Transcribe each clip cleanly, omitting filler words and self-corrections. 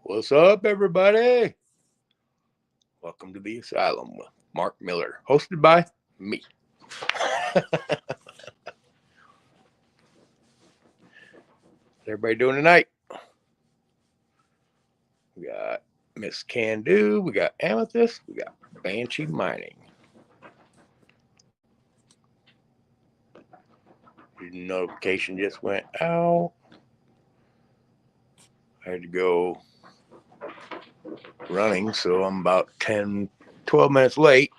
What's up, everybody? Welcome to the Asylum with Mark Miller, hosted by me. What's everybody doing tonight? We got Miss Can Do, we got Amethyst, we got Banshee Mining. The notification just went out. I had to go running, so I'm about 10, 12 minutes late.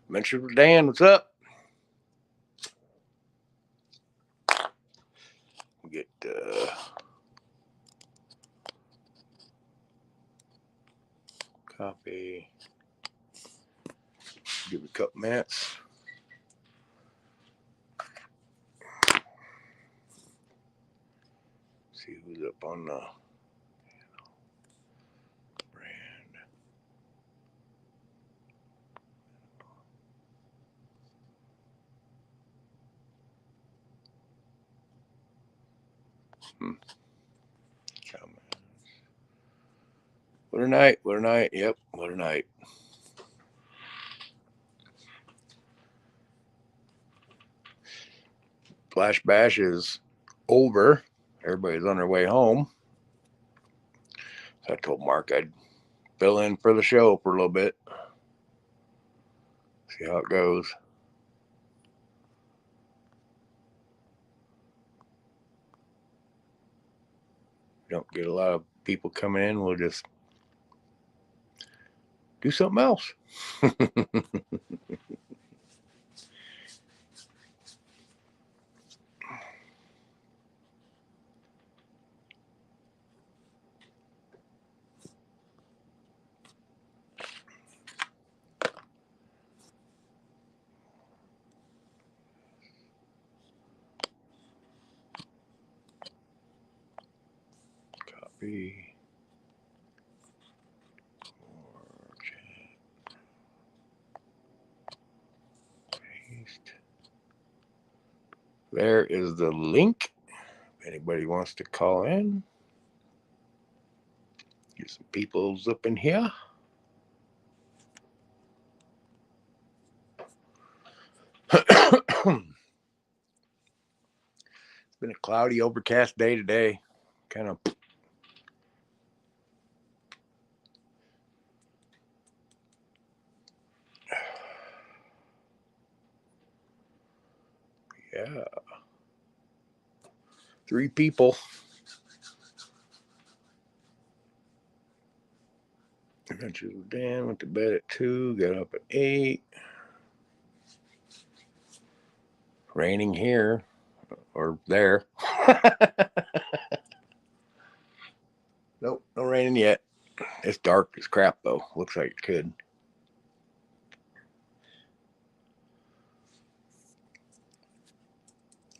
Mention with Dan, what's up? Get copy. Give it a couple minutes. See who's up on the brand. Comments. What a night, what a night. Yep, what a night. Flash Bash is over. Everybody's on their way home. So I told Mark I'd fill in for the show for a little bit. See how it goes. Don't get a lot of people coming in, we'll just do something else. Copy. Paste. There is the link. If anybody wants to call in, get some peoples up in here. It's been a cloudy, overcast day today. Kind of. Yeah. 3 people. Adventures with Dan, went to bed at 2, got up at 8. Raining here or there. Nope, no raining yet. It's dark as crap though. Looks like it could.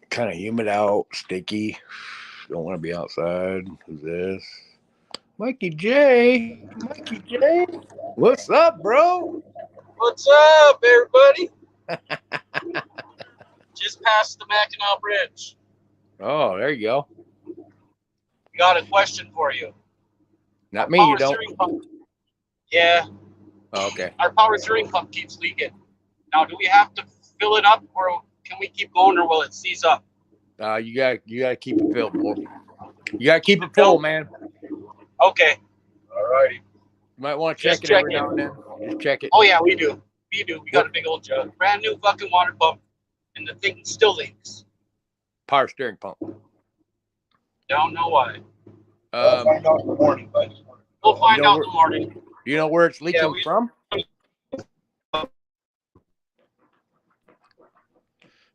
Kind of humid out, sticky. Don't want to be outside. Who's this? Mikey J. Mikey J. What's up, bro? What's up, everybody? Just past the Mackinac Bridge. Oh, there you go. Got a question for you. Not Our me, power you don't. steering pump. Yeah. Oh, okay. Our power steering pump keeps leaking. Now, do we have to fill it up, or can we keep going, or will it seize up? You gotta keep it filled, boy. You gotta keep it full, man. Okay. Alrighty. You might want to check it every now and then. Just check it. Oh yeah, we do. We do. We got a big old jug, brand new fucking water pump, and the thing still leaks. Power steering pump. Don't know why. We'll find out in the morning, but We'll find out in the morning. Do you know where it's leaking from?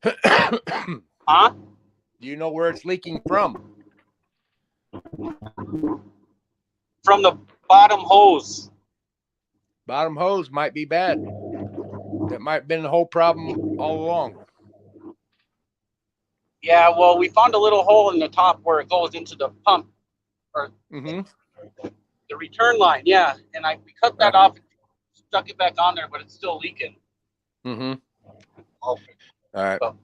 Huh? Do you know where it's leaking from? From the bottom hose. Bottom hose might be bad. That might have been the whole problem all along. Yeah, well, we found a little hole in the top where it goes into the pump, or the return line. Yeah, and we cut that off. stuck it back on there, but it's still leaking. Mm-hmm. I'll fix All right. So,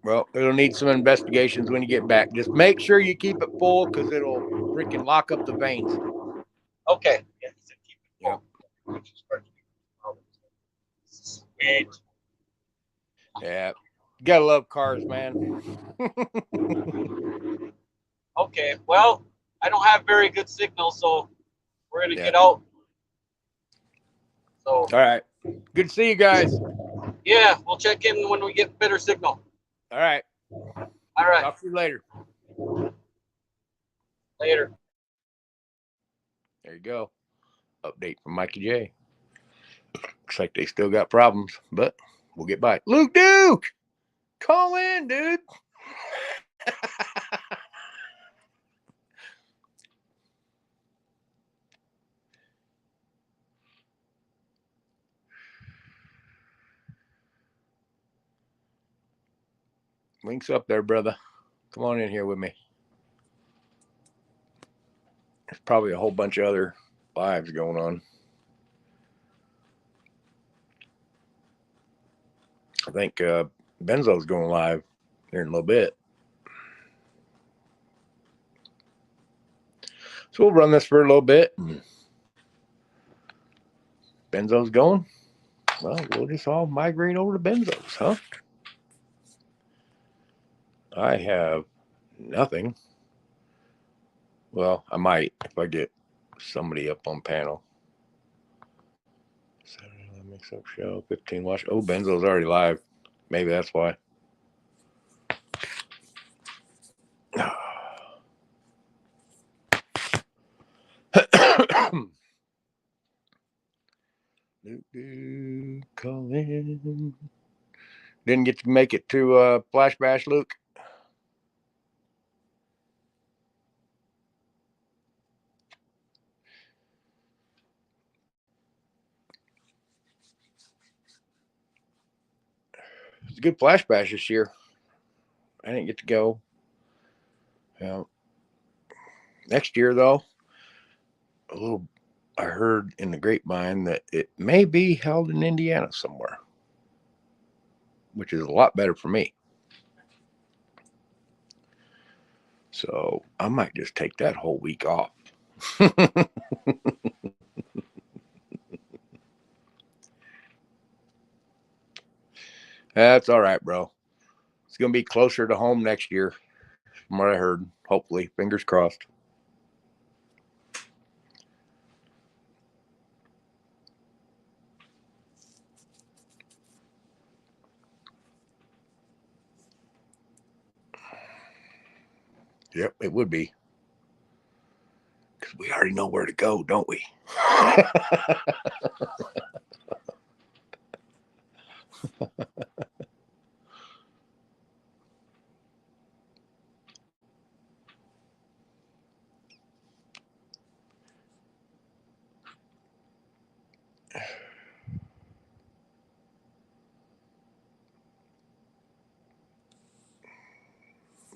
Well, it'll need some investigations when you get back. Just make sure you keep it full because it'll freaking lock up the veins. okay. Yeah, he said keep it Yep. full. it. Sweet. Yeah. You gotta love cars, man. Okay. Well, I don't have very good signal, so we're gonna Yeah. get out. So All right. Good to see you guys. yeah, we'll check in when we get better signal. All right. All right. Talk to you later. Later. There you go. Update from Mikey J. Looks like they still got problems, but we'll get by. Luke Duke! Call in, dude. Links up there, brother. Come on in here with me. There's probably a whole bunch of other lives going on. I think Benzo's going live here in a little bit. So we'll run this for a little bit. Benzo's going. Well, we'll just all migrate over to Benzo's, huh? I have nothing. Well, I might if I get somebody up on panel. Saturday Night Mix Up Show, 15 watch. Oh, Benzo's already live. Maybe that's why. Call in. Didn't get to make it to Flash Bash, Luke. It's a good Flash Bash this year. I didn't get to go. Yeah. Next year, though, I heard in the grapevine that it may be held in Indiana somewhere, which is a lot better for me. So I might just take that whole week off. That's all right, bro. It's going to be closer to home next year, from what I heard. Hopefully, fingers crossed. Yep, it would be. Because we already know where to go, don't we?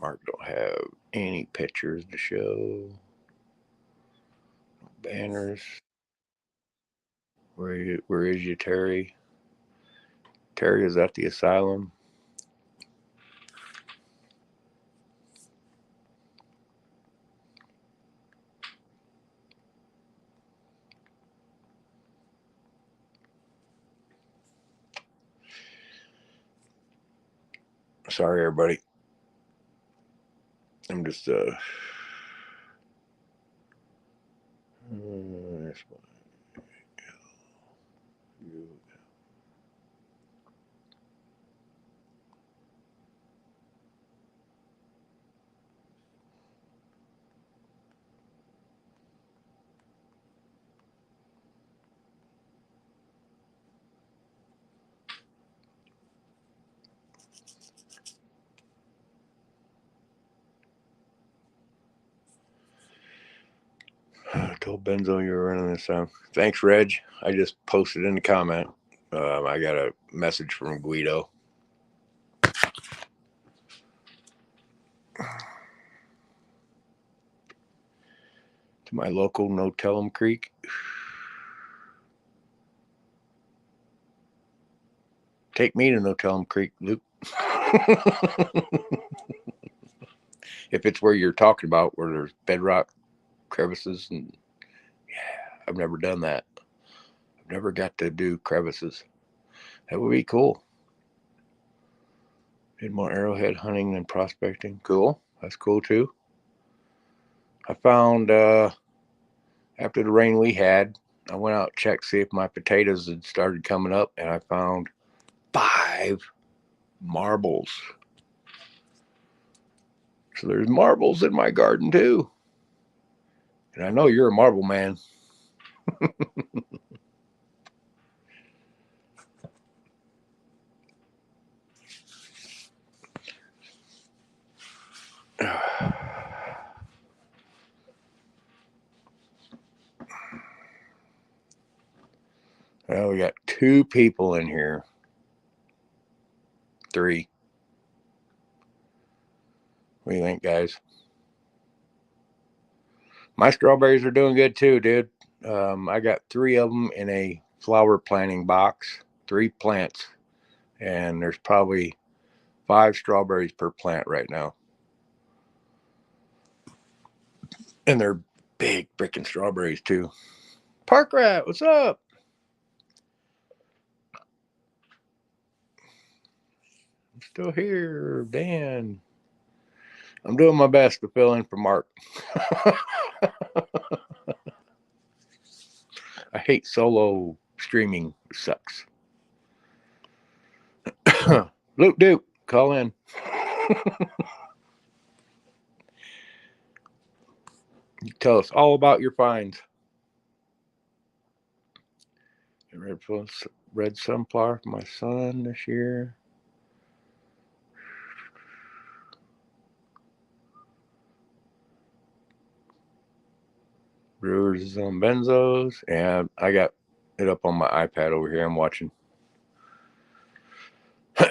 Mark don't have any pictures to show. Banners. Where is you, Terry? Terry is at the Asylum. Sorry, everybody. I'm just I told Benzo you were running this time. Thanks, Reg. I just posted in the comment. I got a message from Guido. To my local No Tell'em Creek. Take me to No Tell 'em Creek, Luke. If it's where you're talking about, where there's bedrock crevices, and yeah, I've never done that. I've never got to do crevices. That would be cool. Did more arrowhead hunting than prospecting. Cool. That's cool too. I found after the rain we had, I went out and checked to see if my potatoes had started coming up, and I found 5 marbles. So there's marbles in my garden too. And I know you're a marble man. Well, we got 2 people in here. 3. What do you think, guys? My strawberries are doing good too, dude. I got 3 of them in a flower planting box, 3 plants, and there's probably 5 strawberries per plant right now. And they're big freaking strawberries too. Park Rat, what's up? I'm still here, Dan. I'm doing my best to fill in for Mark. I hate solo streaming. It sucks. Luke Duke, call in. You tell us all about your finds. Red sunflower for my son this year. Brewers is on benzos, and I got it up on my iPad over here. I'm watching. Nice.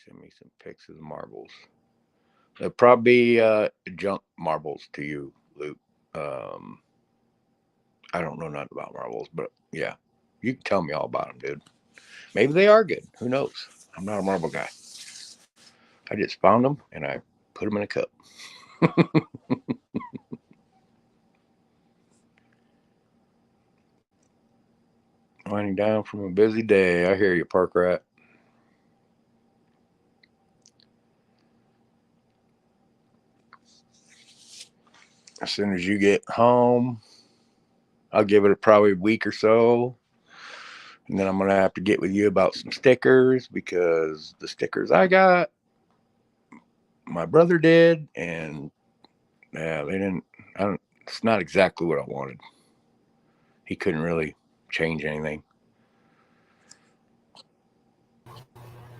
Send me some pics of the marbles. They'll probably be junk marbles to you, Luke. I don't know nothing about marbles, but yeah, you can tell me all about them, dude. Maybe they are good. Who knows? I'm not a marble guy. I just found them and I put them in a cup. Winding down from a busy day. I hear you, Park Rat. As soon as you get home, I'll give it probably a week or so. And then I'm going to have to get with you about some stickers, because the stickers I got, my brother did. And yeah, they didn't, it's not exactly what I wanted. He couldn't really change anything.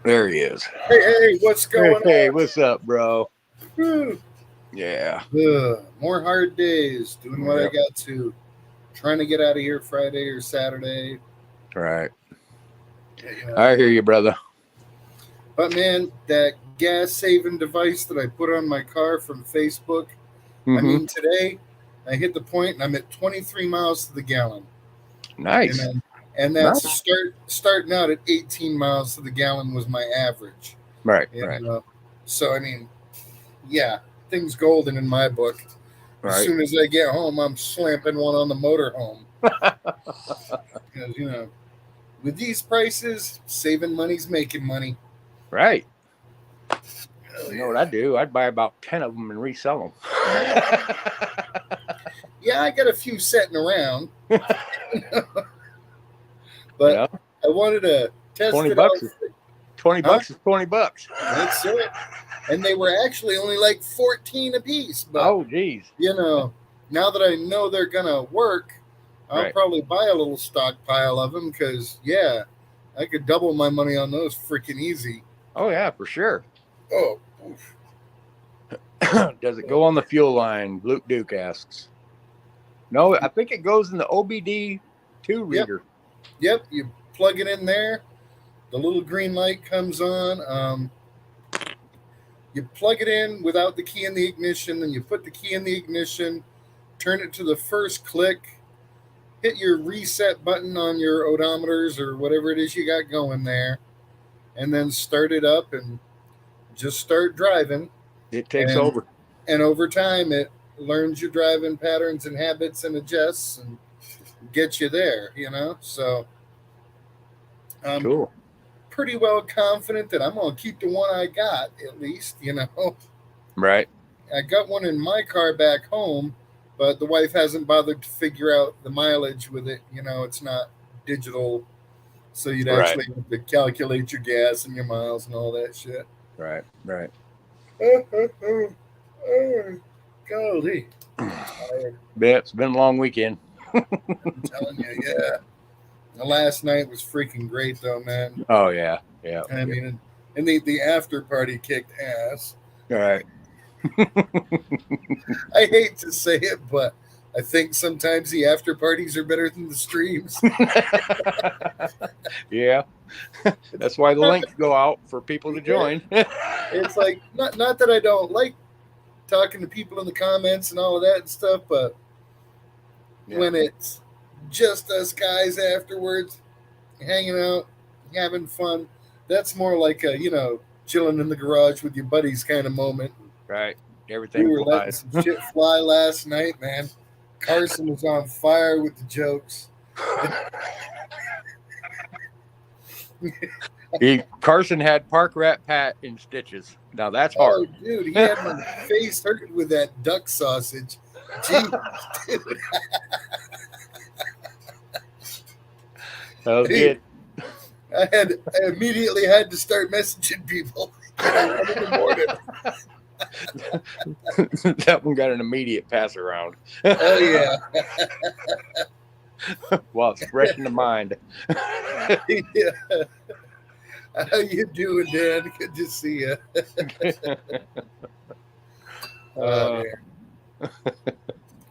There he is. Hey, what's going on? Hey, what's up, bro? Yeah. More hard days, doing what I got to. Trying to get out of here Friday or Saturday. Right. I hear you, brother. But man, that gas saving device that I put on my car from Facebook, I mean, today I hit the point and I'm at 23 miles to the gallon. Nice. And that's starting out at 18 miles to the gallon was my average. Right, and, right. So, I mean, yeah, things golden in my book. Right. As soon as I get home, I'm slamping one on the motorhome. Because, you know, with these prices, saving money's making money. Right. You know what I do? I'd buy about 10 of them and resell them. Yeah, I got a few sitting around. But yeah. I wanted to test 20 it bucks out. 20 bucks is 20 bucks. That's it. And they were actually only like 14 a piece. But, oh, geez. You know, now that I know they're going to work, I'll probably buy a little stockpile of them because, yeah, I could double my money on those freaking easy. Oh, yeah, for sure. Oh. Does it go on the fuel line? Luke Duke asks. No, I think it goes in the OBD2 reader. Yep, you plug it in there. The little green light comes on. You plug it in without the key in the ignition, then you put the key in the ignition, turn it to the first click, hit your reset button on your odometers or whatever it is you got going there, and then start it up and just start driving. It takes and, over. And over time, it learns your driving patterns and habits and adjusts and gets you there, So I'm Cool. pretty well confident that I'm going to keep the one I got, at least, Right. I got one in my car back home, but the wife hasn't bothered to figure out the mileage with it. It's not digital, so you'd actually have to calculate your gas and your miles and all that shit. Right. Golly. Yeah, it's been a long weekend. I'm telling you, yeah. The last night was freaking great, though, man. Oh, yeah. I mean, and the after party kicked ass. All right. I hate to say it, but I think sometimes the after parties are better than the streams. Yeah. That's why the links go out for people to join. It's like, not that I don't like talking to people in the comments and all of that and stuff, but when it's just us guys afterwards, hanging out, having fun, that's more like a, chilling in the garage with your buddies kind of moment. Right. Everything We were flies. letting some shit fly last night, man. Carson was on fire with the jokes. Carson had Park Rat Pat in stitches. Now that's hard. Oh, dude, he had my face hurting with that duck sausage. Jeez, dude. That was good. I immediately had to start messaging people. In the morning. That one got an immediate pass around. Oh, yeah. Well, it's fresh in the mind. Yeah. How you doing, Dan? Good to see you.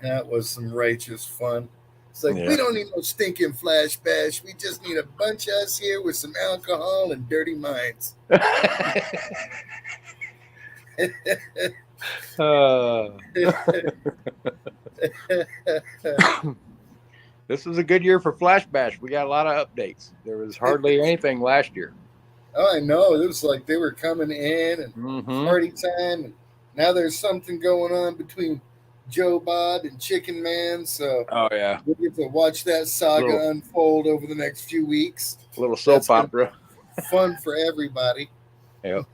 That was some righteous fun. It's like, we don't need no stinking flash bash. We just need a bunch of us here with some alcohol and dirty minds. This was a good year for Flash Bash. We got a lot of updates. There was hardly anything last year. Oh, I know. It was like they were coming in and party time. And now there's something going on between Joe Bob and Chicken Man. So we'll get to watch that saga unfold over the next few weeks. A little soap opera. Fun for everybody. Yep.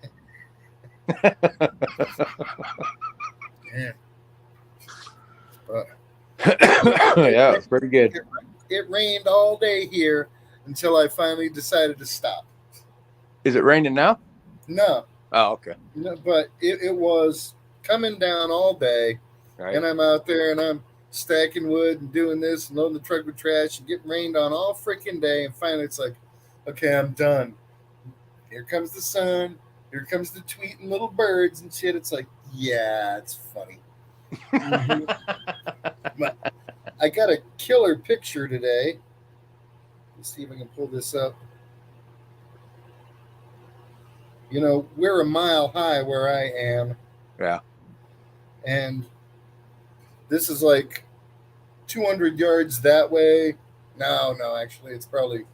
Yeah. Yeah, it's pretty good. It rained all day here until I finally decided to stop. Is it raining now? No. Oh, okay. No, but it was coming down all day, and I'm out there and I'm stacking wood and doing this and loading the truck with trash and getting rained on all freaking day. And finally it's like, okay, I'm done. Here comes the sun. Here comes the tweeting little birds and shit. It's like, yeah, it's funny. But I got a killer picture today. Let's see if I can pull this up. We're a mile high where I am. Yeah. And this is like 200 yards that way. No, actually, it's probably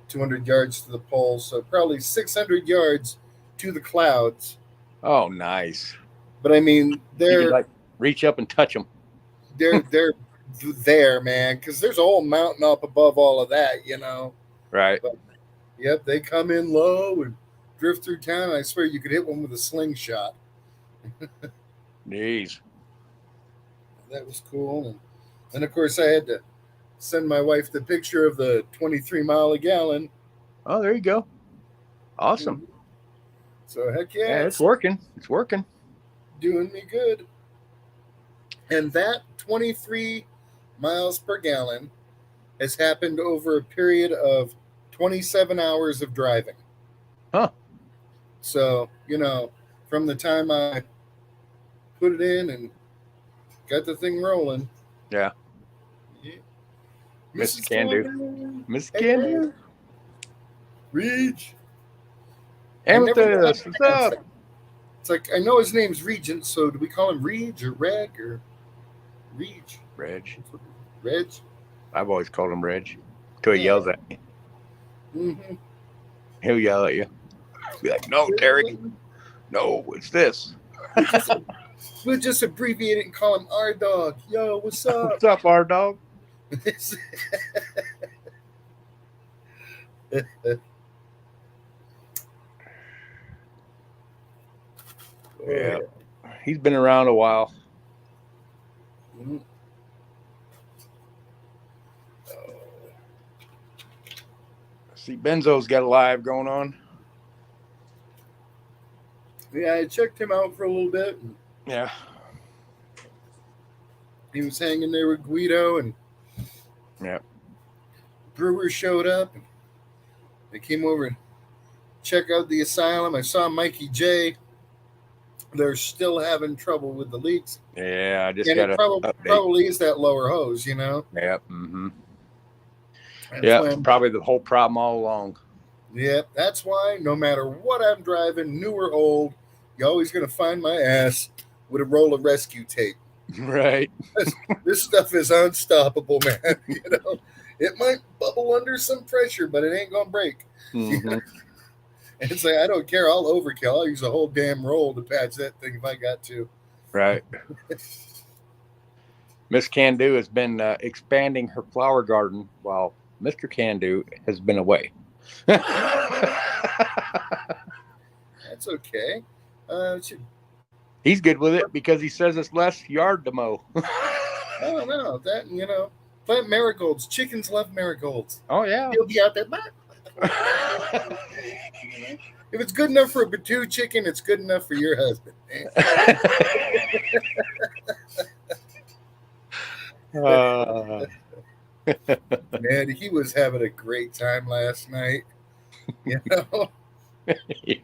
200 yards to the pole. So probably 600 yards to the clouds. Oh, nice. But I mean, they're you could, reach up and touch them. They're there, man, because there's a whole mountain up above all of that, Right. But, yep, they come in low and drift through town. I swear you could hit one with a slingshot. Jeez. That was cool. And of course, I had to send my wife the picture of the 23 mile a gallon. Oh, there you go. Awesome. So heck yeah. Yeah, it's working. It's working. Doing me good. And that 23 miles per gallon has happened over a period of 27 hours of driving. Huh. So, from the time I put it in and got the thing rolling. Yeah. Mrs. Can-Do. Mrs. Can-Do. Reach. Amethyst, what's up? It's like, I know his name's Regent, so do we call him Reg or Reg or? Reg. Reg. I've always called him Reg. Till he yells at me. Mm-hmm. He'll yell at you. Be like, no, Terry. No, it's this. We'll just abbreviate it and call him our dog. Yo, what's up? What's up, our dog? Yeah. He's been around a while. Mm-hmm. See, Benzo's got a live going on. Yeah, I checked him out for a little bit. Yeah. He was hanging there with Guido, and Brewer showed up. And they came over and check out the Asylum. I saw Mikey J. They're still having trouble with the leaks. Yeah, I just and got it to probably is that lower hose, you know? Yep. Mm-hmm. That's Yeah, it's probably the whole problem all along. Yep, that's why no matter what I'm driving, new or old, you're always going to find my ass with a roll of rescue tape. Right. This stuff is unstoppable, man. You know, it might bubble under some pressure, but it ain't going to break. Mm-hmm. And it's like, I don't care. I'll overkill. I'll use a whole damn roll to patch that thing if I got to. Right. Miss Can Do has been expanding her flower garden while Mr. Can Do has been away. That's okay. He's good with it because he says it's less yard to mow. Oh, no. That, you know, plant marigolds. Chickens love marigolds. Oh, yeah. He'll be out there. If it's good enough for a Batu chicken, it's good enough for your husband. Man, he was having a great time last night. You know? Yeah.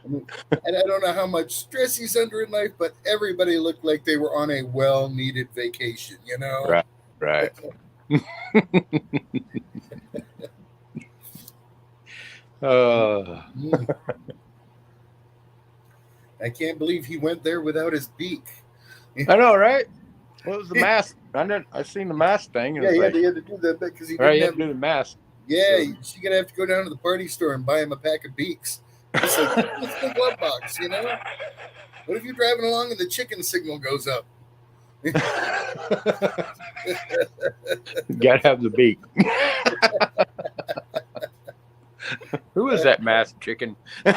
And I don't know how much stress he's under in life, but everybody looked like they were on a well-needed vacation, you know? Right. I can't believe he went there without his beak. I know, right? What was the mask? I seen the mask thing. Yeah, he had to do that because he didn't didn't have to do the mask. Yeah, so you're gonna have to go down to the party store and buy him a pack of beaks. It's like it's the glove box, you know. What if you're driving along and the chicken signal goes up? Gotta have the beak. Who is that masked chicken? And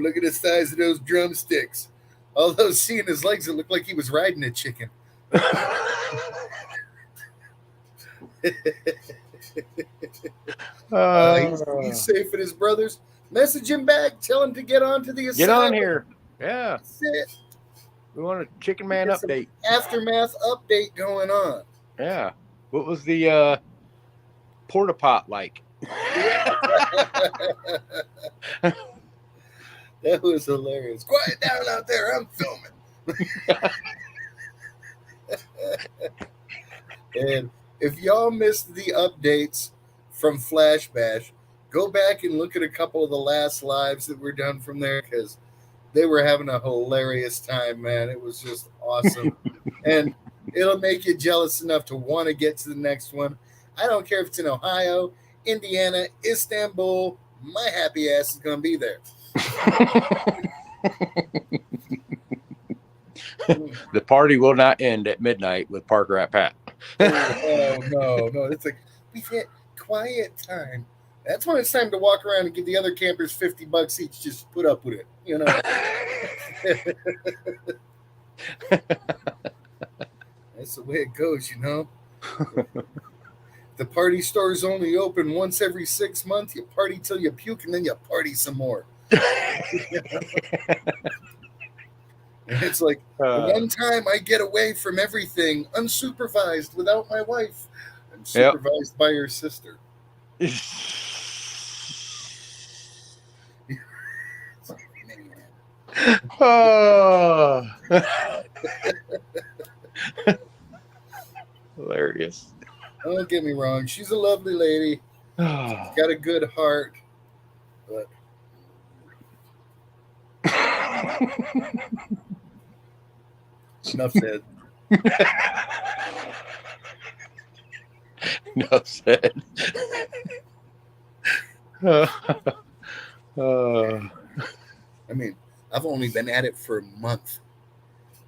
look at the size of those drumsticks. Although seeing his legs, it looked like he was riding a chicken. He's safe at his brother's. Message him back. Tell him to get on to the Asylum. Get on here. Yeah. That's it. We want a Chicken Man update. Aftermath update going on. Yeah. What was the porta pot like? That was hilarious. Quiet down out there. I'm filming. And if y'all missed the updates from Flash Bash, go back and look at a couple of the last lives that were done from there because they were having a hilarious time, man. It was just awesome. And it'll make you jealous enough to want to get to the next one. I don't care if it's in Ohio, Indiana, Istanbul. My happy ass is going to be there. The party will not end at midnight with Parker at Pat. No. It's like, we've hit quiet time. That's when it's time to walk around and give the other campers $50 each. Just put up with it, you know. That's the way it goes, you know. The party store's only open once every 6 months. You party till you puke, and then you party some more. And it's like one time I get away from everything unsupervised without my wife and supervised by her sister. Oh. Hilarious. Don't get me wrong. She's a lovely lady. She's got a good heart. But Enough said. Enough said. I mean, I've only been at it for a month.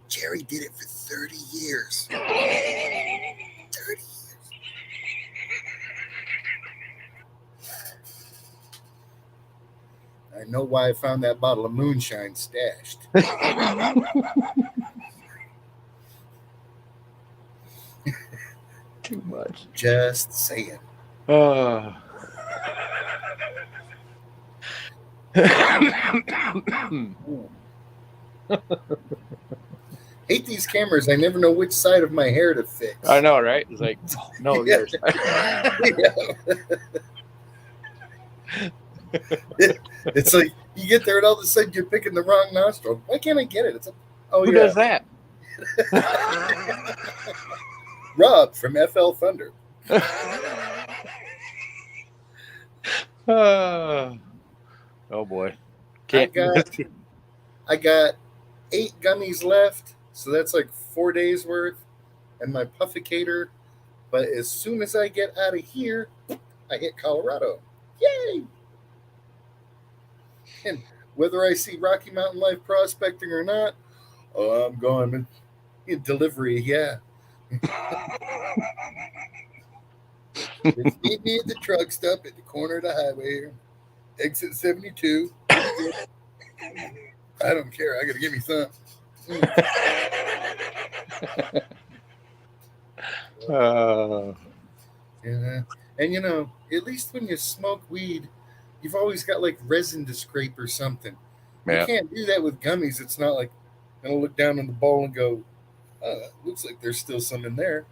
Jerry did it for 30 years. 30 years. I know why I found that bottle of moonshine stashed. Too much. Just saying. Hate these cameras. I never know which side of my hair to fix. I know, right? It's like, no, Yeah. yours. It's like you get there and all of a sudden you're picking the wrong nostril. Why can't I get it? It's Who does that? Rob from FL Thunder. Oh boy. I got 8 gummies left, so that's like 4 days worth, and my pufficator. But as soon as I get out of here, I hit Colorado. Yay! And whether I see Rocky Mountain Life prospecting or not, I'm going in delivery. Yeah. Just meet me at the truck stop at the corner of the highway here. Exit 72. I don't care. I got to give me some. Yeah. And you know, at least when you smoke weed, you've always got like resin to scrape or something. Yeah. You can't do that with gummies. It's not like I'm going to look down on the bowl and go, looks like there's still some in there.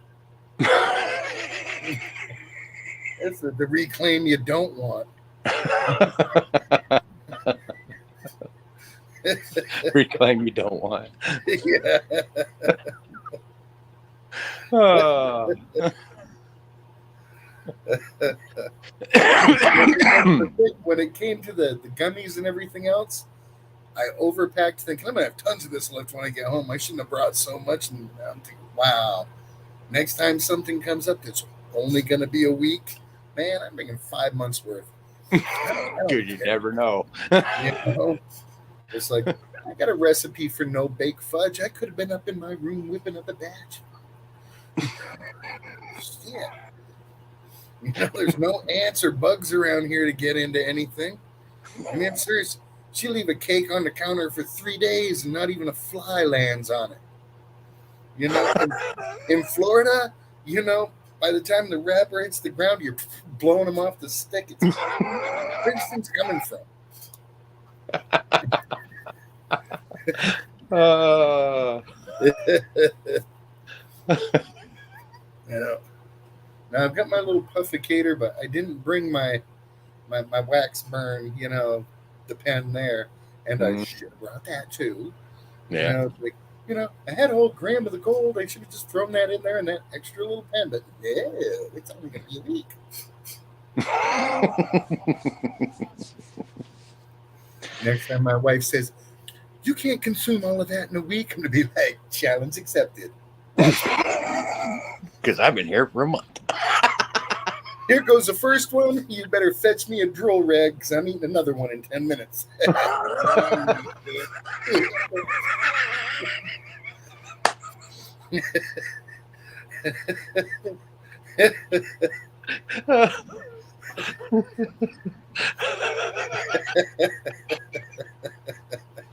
That's the reclaim you don't want. Reclaim you don't want. Yeah. When it came to the gummies and everything else, I overpacked thinking I'm going to have tons of this left when I get home. I shouldn't have brought so much. And I'm thinking, wow, next time something comes up that's only going to be a week, man, I'm bringing 5 months worth. Dude, you never know. You know? It's like, I got a recipe for no bake fudge. I could have been up in my room whipping up a batch. Yeah. You know, there's no ants or bugs around here to get into anything. I mean, I'm serious. She leave a cake on the counter for 3 days and not even a fly lands on it. You know, in Florida, you know, by the time the wrapper hits the ground, you're blowing them off the stick. It's, where's this thing's coming from? You know. Now I've got my little pufficator, but I didn't bring my wax burn, you know, the pen there, and I should have brought that too. Yeah. You know, I had a whole gram of the gold. I should have just thrown that in there and that extra little pen, but no, it's only going to be a week. Next time my wife says, "You can't consume all of that in a week," I'm going to be like, "Challenge accepted." Because I've been here for a month. Here goes the first one. You better fetch me a drill rag because I'm eating another one in 10 minutes.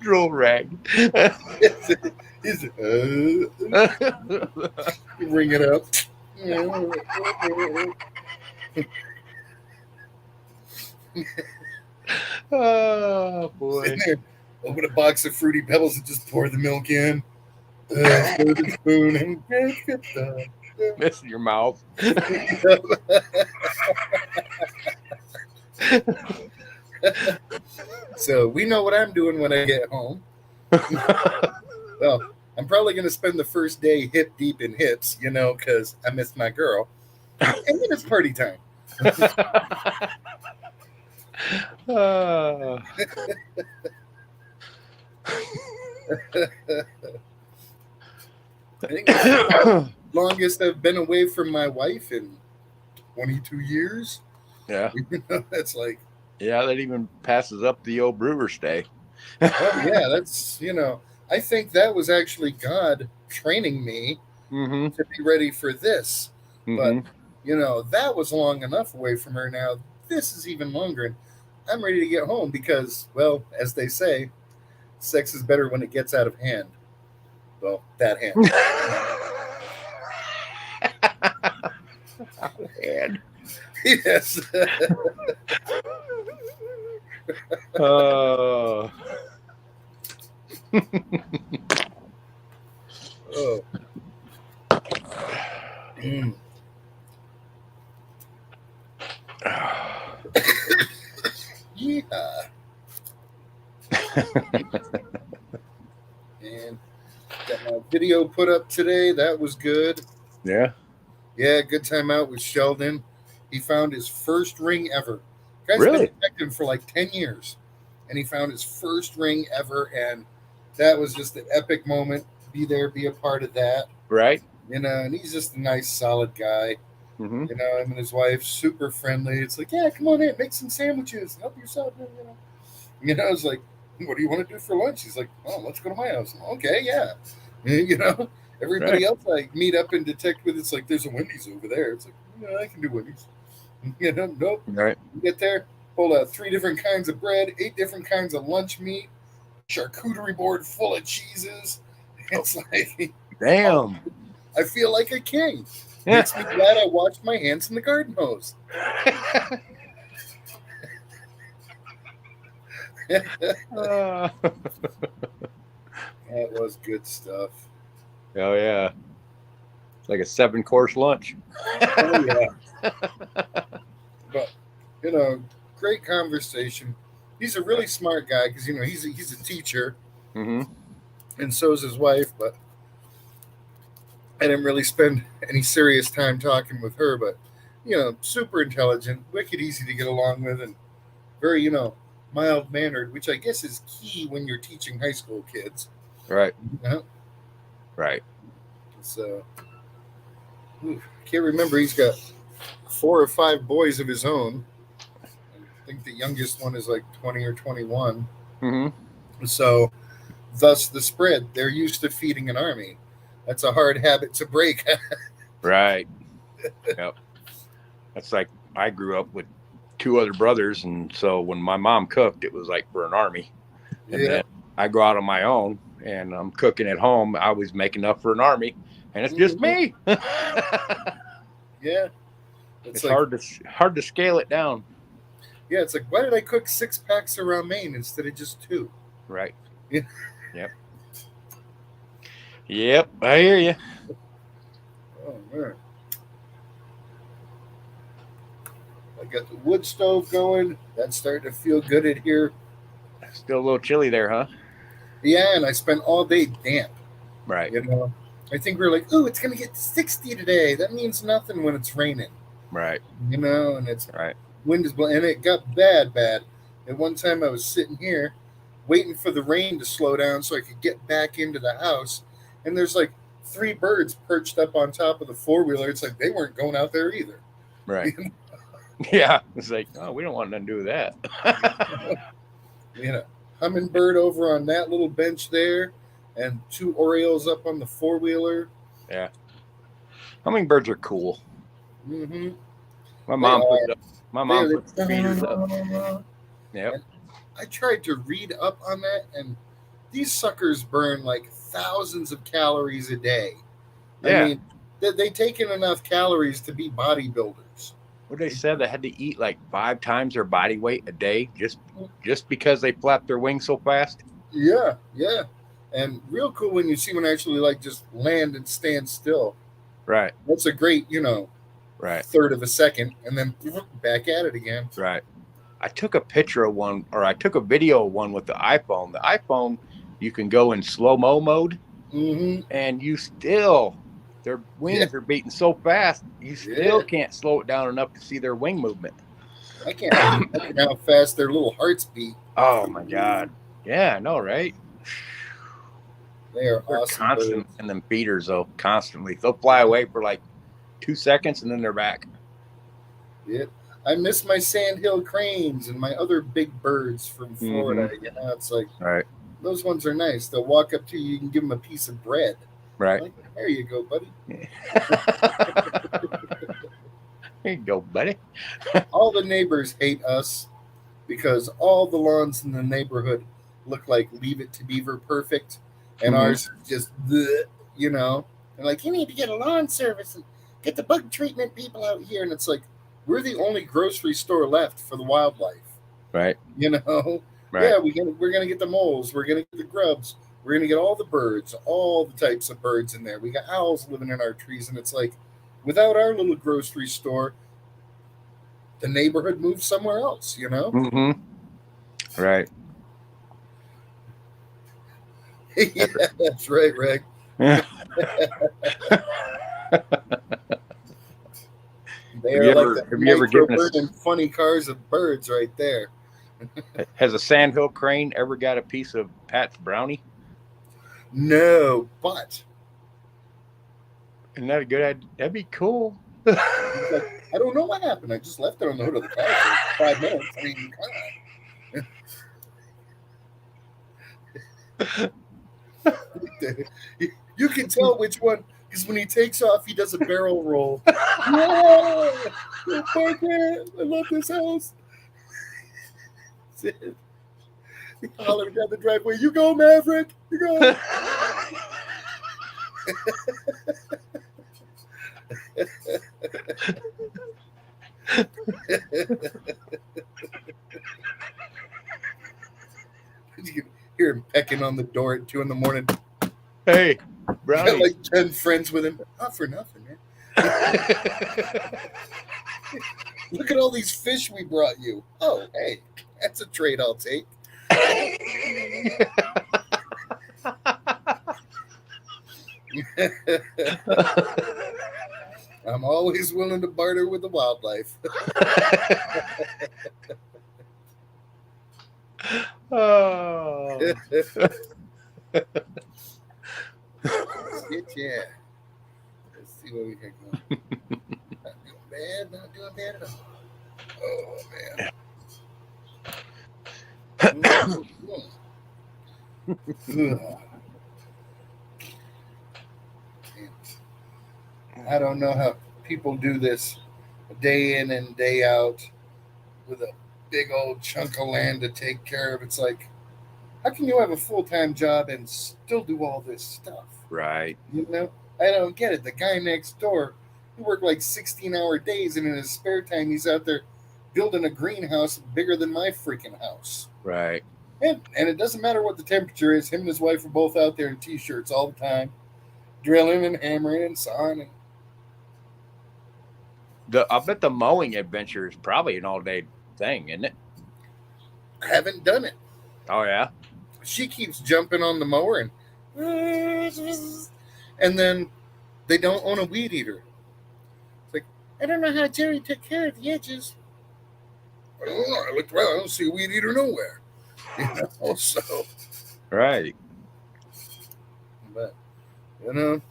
Drill rag. Ring it up. Oh boy! Open a box of Fruity Pebbles and just pour the milk in. Throw the spoon and Mess in your mouth. So we know what I'm doing when I get home. Well, I'm probably going to spend the first day hip deep in hips, you know, because I miss my girl. And then it's party time. I think it's the longest I've been away from my wife in 22 years. Yeah. That's like, Yeah, that even passes up the old brewer's day. oh yeah, that's I think that was actually God training me Mm-hmm. to be ready for this. But Mm-hmm. that was long enough away from her. Now this is even longer, and I'm ready to get home because, well, as they say, sex is better when it gets out of hand. Well, that hand. And Yes. oh. Oh. Mm. Yeah. And got my video put up today. That was good. Yeah. Yeah, good time out with Sheldon. He found his first ring ever. Guy's Really? been detecting for like 10 years. And he found his first ring ever. And that was just an epic moment. Be there, be a part of that. Right. And he's just a nice, solid guy. Mm-hmm. Him and his wife, super friendly. It's like, yeah, come on in, make some sandwiches, help yourself. It's like, what do you want to do for lunch? He's like, oh, let's go to my house. Okay, yeah. Everybody Right. else I meet up and detect with, it's like, there's a Wendy's over there. It's like, yeah, I can do Wendy's. Nope. Right. You get there, pull out 3 different kinds of bread, 8 different kinds of lunch meat, charcuterie board full of cheeses. It's like, Damn. I feel like a king. Yeah. Makes me glad I washed my hands in the garden hose. Oh That was good stuff. yeah. It's like a 7-course lunch. Oh yeah. But great conversation. He's a really smart guy because he's a teacher, Mm-hmm. and so is his wife. But I didn't really spend any serious time talking with her. But super intelligent, wicked easy to get along with, and very mild mannered, which I guess is key when you're teaching high school kids. Right. Yeah. Right. So, I can't remember. He's got 4 or 5 boys of his own. I think the youngest one is like 20 or 21. Mm-hmm. So, thus the spread. They're used to feeding an army. That's a hard habit to break. Right. Yep. That's like I grew up with 2 other brothers, and so when my mom cooked, it was like for an army. And then I go out on my own, and I'm cooking at home. I was making up for an army, and it's just me. Yeah. It's like, hard to scale it down. Yeah, it's like, why did I cook 6 packs of romaine instead of just 2? Right. Yeah. Yep. Yep, I hear you. Oh, man. I got the wood stove going. That's starting to feel good in here. Still a little chilly there, huh? Yeah, and I spent all day damp. Right. I think we were like, oh, it's going to get 60 today. That means nothing when it's raining. Right. And it's right. Wind is blowing. And it got bad. At one time I was sitting here waiting for the rain to slow down so I could get back into the house. And there's like 3 birds perched up on top of the 4-wheeler. It's like they weren't going out there either. Right. Yeah. It's like, oh, we don't want nothing to do with that. Hummingbird over on that little bench there, and 2 Orioles up on the 4-wheeler. Yeah. Hummingbirds are cool. Mm-hmm. My mom puts the feeders up. Yep. And I tried to read up on that, and these suckers burn like thousands of calories a day. Yeah. I mean, they take in enough calories to be bodybuilders. What they said, they had to eat like 5 times their body weight a day just because they flap their wings so fast. Yeah. And real cool when you see one actually like just land and stand still. Right. That's a great, right. third of a second, and then back at it again. Right. I took a picture of one, or I took a video of one with the iPhone. The iPhone, you can go in slow-mo mode, and their wings are beating so fast, you still can't slow it down enough to see their wing movement. I can't imagine how fast their little hearts beat. Oh, my God. Yeah, I know, right? They are They're awesome constant birds. in them feeders though, constantly. They'll fly away for like 2 seconds and then they're back. Yeah. I miss my sandhill cranes and my other big birds from Florida. You know, it's like Right. those ones are nice. They'll walk up to you. You can give them a piece of bread. Right. Like, there you go, buddy. There you go, buddy. All the neighbors hate us because all the lawns in the neighborhood look like Leave It to Beaver perfect, and ours is just, bleh, you know. And like, you need to get a lawn service and get the bug treatment people out here. And it's like, we're the only grocery store left for the wildlife. Right. You know, Right. yeah, we're gonna get the moles, we're gonna get the grubs, we're gonna get all the birds, all the types of birds in there. We got owls living in our trees, and it's like, without our little grocery store, the neighborhood moves somewhere else. You know. Mm-hmm. Right. Yeah, that's right, Rick. Yeah. They Have are you like ever- the have you ever given us- microbird and funny cars of birds right there. Has a sandhill crane ever got a piece of Pat's brownie? No, but Isn't that a good idea? That'd be cool. like, I don't know what happened. I just left it on the hood of the car for 5 minutes. I mean, come on. You can tell which one, because when he takes off, he does a barrel roll. Yeah, Parker, I love this house. He hollered down the driveway, "You go, Maverick! You go!" You can hear him pecking on the door at 2 a.m. Hey, Got brownie. like 10 friends with him. Not for nothing, man. Look at all these fish we brought you. Oh, hey, that's a trade I'll take. I'm always willing to barter with the wildlife. Oh. Yeah. Let's see what we can go. Not doing bad, not doing bad at all. Oh, man. I don't know how people do this day in and day out with a big old chunk of land to take care of. It's like, how can you have a full-time job and still do all this stuff? Right. You know, I don't get it. The guy next door, he worked like 16-hour days, and in his spare time, he's out there building a greenhouse bigger than my freaking house. Right. And it doesn't matter what the temperature is. Him and his wife are both out there in T-shirts all the time, drilling and hammering and sawing. I bet the mowing adventure is probably an all-day thing, isn't it? I haven't done it. Oh, yeah? She keeps jumping on the mower and then they don't own a weed eater. It's like, I don't know how Jerry took care of the edges. I don't know. I looked around. I don't see a weed eater nowhere. You know, so. Right. But, you know,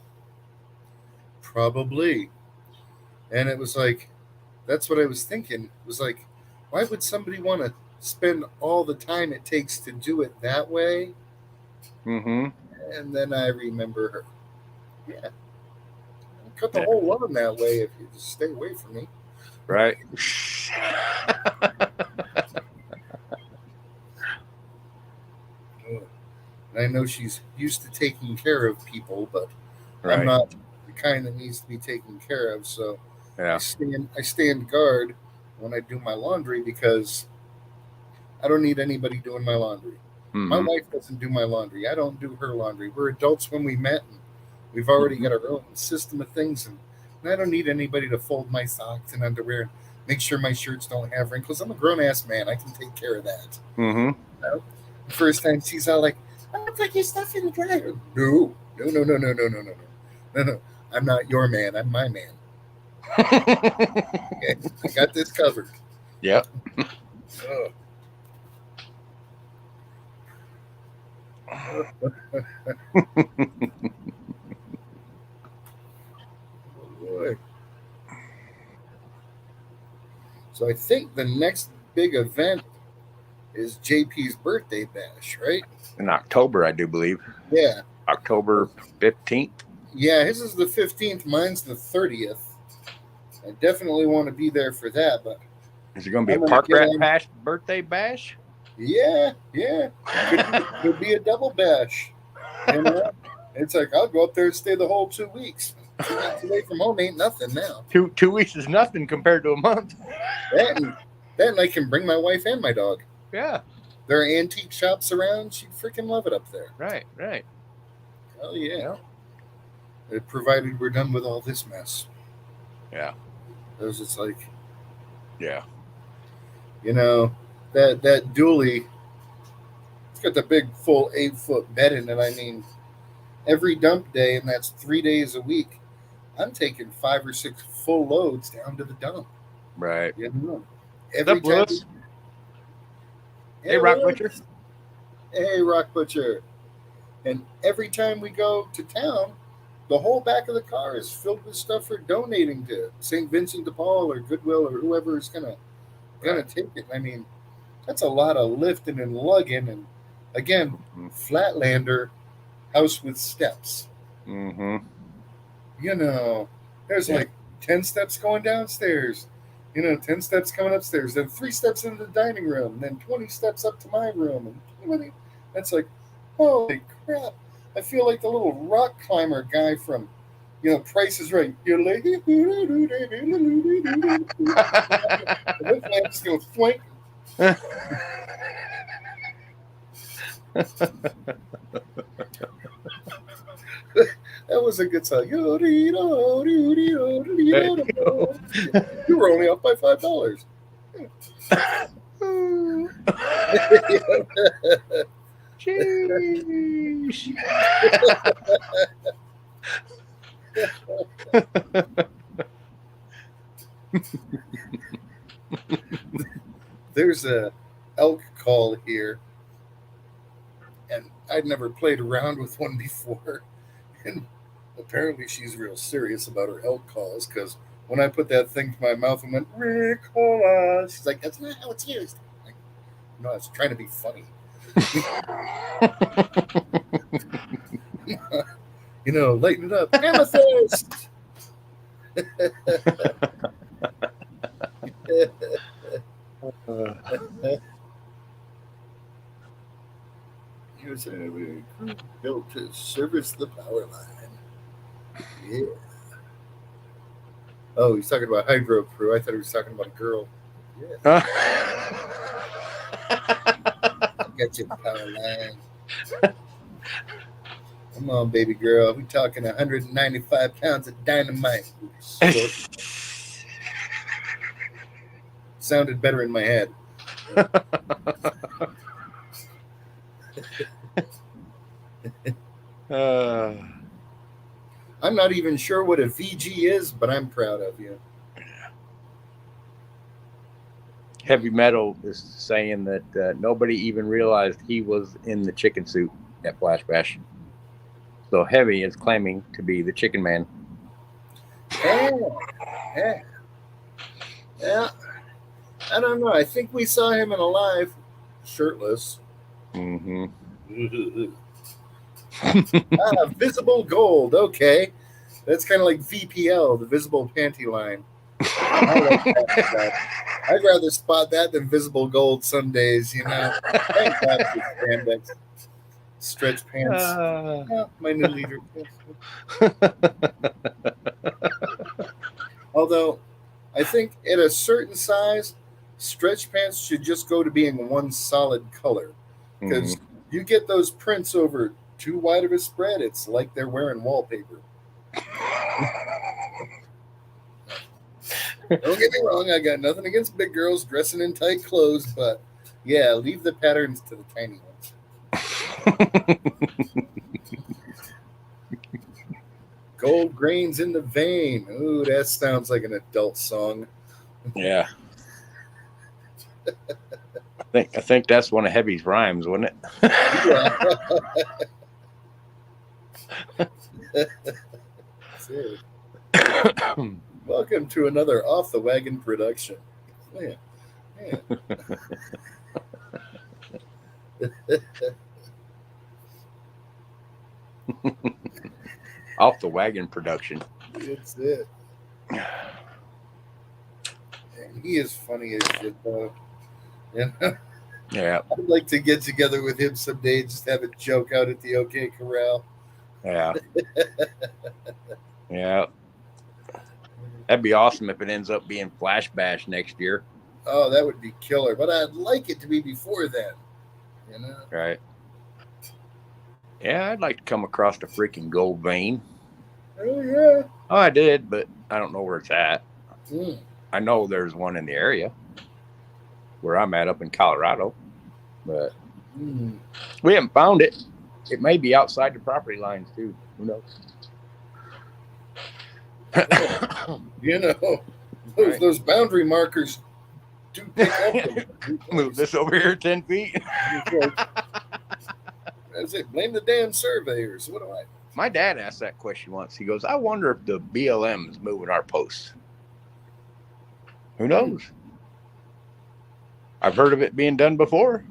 probably. And it was like, that's what I was thinking. It was like, why would somebody want to spend all the time it takes to do it that way? Mm-hmm. And then I remember her. Yeah. Cut the whole lawn that way if you just stay away from me. Right. I know she's used to taking care of people, but Right. I'm not the kind that needs to be taken care of. So Yeah. I stand guard when I do my laundry because I don't need anybody doing my laundry. My Mhm. wife doesn't do my laundry. I don't do her laundry. We're adults when we met, and we've already got our own system of things, and I don't need anybody to fold my socks and underwear and make sure my shirts don't have wrinkles. I'm a grown-ass man. I can take care of that. Mhm. You know? The first time she's all like, "I put your stuff in the dryer." No. I'm not your man. I'm my man. Okay? I got this covered. Yep. Boy. So I think the next big event is JP's birthday bash, right? In October, I do believe. Yeah. October 15th. Yeah, his is the 15th, mine's the 30th. I definitely want to be there for that, but Is it going to be I'm a gonna Park get Rat on. Pash birthday bash? Yeah. Could be a double bash. You know? It's like I'll go up there and stay the whole 2 weeks. 2 weeks away from home ain't nothing now. Two weeks is nothing compared to a month. Then I can bring my wife and my dog. Yeah. There are antique shops around. She'd freaking love it up there. Right. Hell yeah. Yeah. Provided we're done with all this mess. Yeah. Because it's like, Yeah. you know, that dually, it's got the big full 8-foot bed in it. I mean, every dump day, and that's 3 days a week, I'm taking 5 or 6 full loads down to the dump. Right. You know, What's up, Lewis? Hey, Rock Butcher. Hey, Rock Butcher. And every time we go to town, the whole back of the car is filled with stuff for donating to St. Vincent de Paul or Goodwill or whoever is gonna take it. I mean, that's a lot of lifting and lugging. And again, Flatlander house with steps. Mm-hmm. You know, there's like 10 steps going downstairs. 10 steps coming upstairs, then 3 steps into the dining room, then 20 steps up to my room, and 20. That's like, holy crap! I feel like the little rock climber guy from, Price is Right. You're like, I'm just gonna flank. That was a good song. You were only up by $5. Jeez. There's a elk call here, and I'd never played around with one before. And apparently she's real serious about her elk calls, because when I put that thing to my mouth and went, Ricola, she's like, that's not how it's used. Like, no, I was trying to be funny. Lighten it up. Amethyst! He was built to service the power line. Yeah. Oh, he's talking about Hydro Crew. I thought he was talking about a girl. Yeah. Got your power line. Come on, baby girl. We're talking 195 pounds of dynamite. Sounded better in my head. I'm not even sure what a VG is, but I'm proud of you. Heavy Metal is saying that nobody even realized he was in the chicken suit at Flash Bash. So Heavy is claiming to be the Chicken Man. Yeah. I don't know. I think we saw him in Alive, shirtless. Mm-hmm. Visible Gold. Okay. That's kind of like VPL, the Visible Panty Line. I like that. I'd rather spot that than Visible Gold some days, Thank God for spandex. Stretch pants. My new leader. Although, I think at a certain size, stretch pants should just go to being one solid color. Because you get those prints over too wide of a spread, it's like they're wearing wallpaper. Don't get me wrong, I got nothing against big girls dressing in tight clothes, but yeah, leave the patterns to the tiny ones. Gold grains in the vein. Ooh, that sounds like an adult song. Yeah. I think that's one of Heavy's rhymes, wasn't it? Welcome to another Off the Wagon production. Man. Off the Wagon production. It's it. And he is funny as shit, though. You know? Yeah. I'd like to get together with him someday and just have a joke out at the OK Corral. Yeah. Yeah. That'd be awesome if it ends up being Flash Bash next year. Oh, that would be killer. But I'd like it to be before then. You know? Right. Yeah, I'd like to come across the freaking gold vein. Oh, yeah. Oh, I did, but I don't know where it's at. Mm. I know there's one in the area where I'm at up in Colorado, but we haven't found it. It may be outside the property lines, too. Who knows? You know, those boundary markers do pick up. Move this over here 10 feet. That's it. Blame the damn surveyors. What do I? My dad asked that question once. He goes, I wonder if the BLM is moving our posts. Who knows? I've heard of it being done before.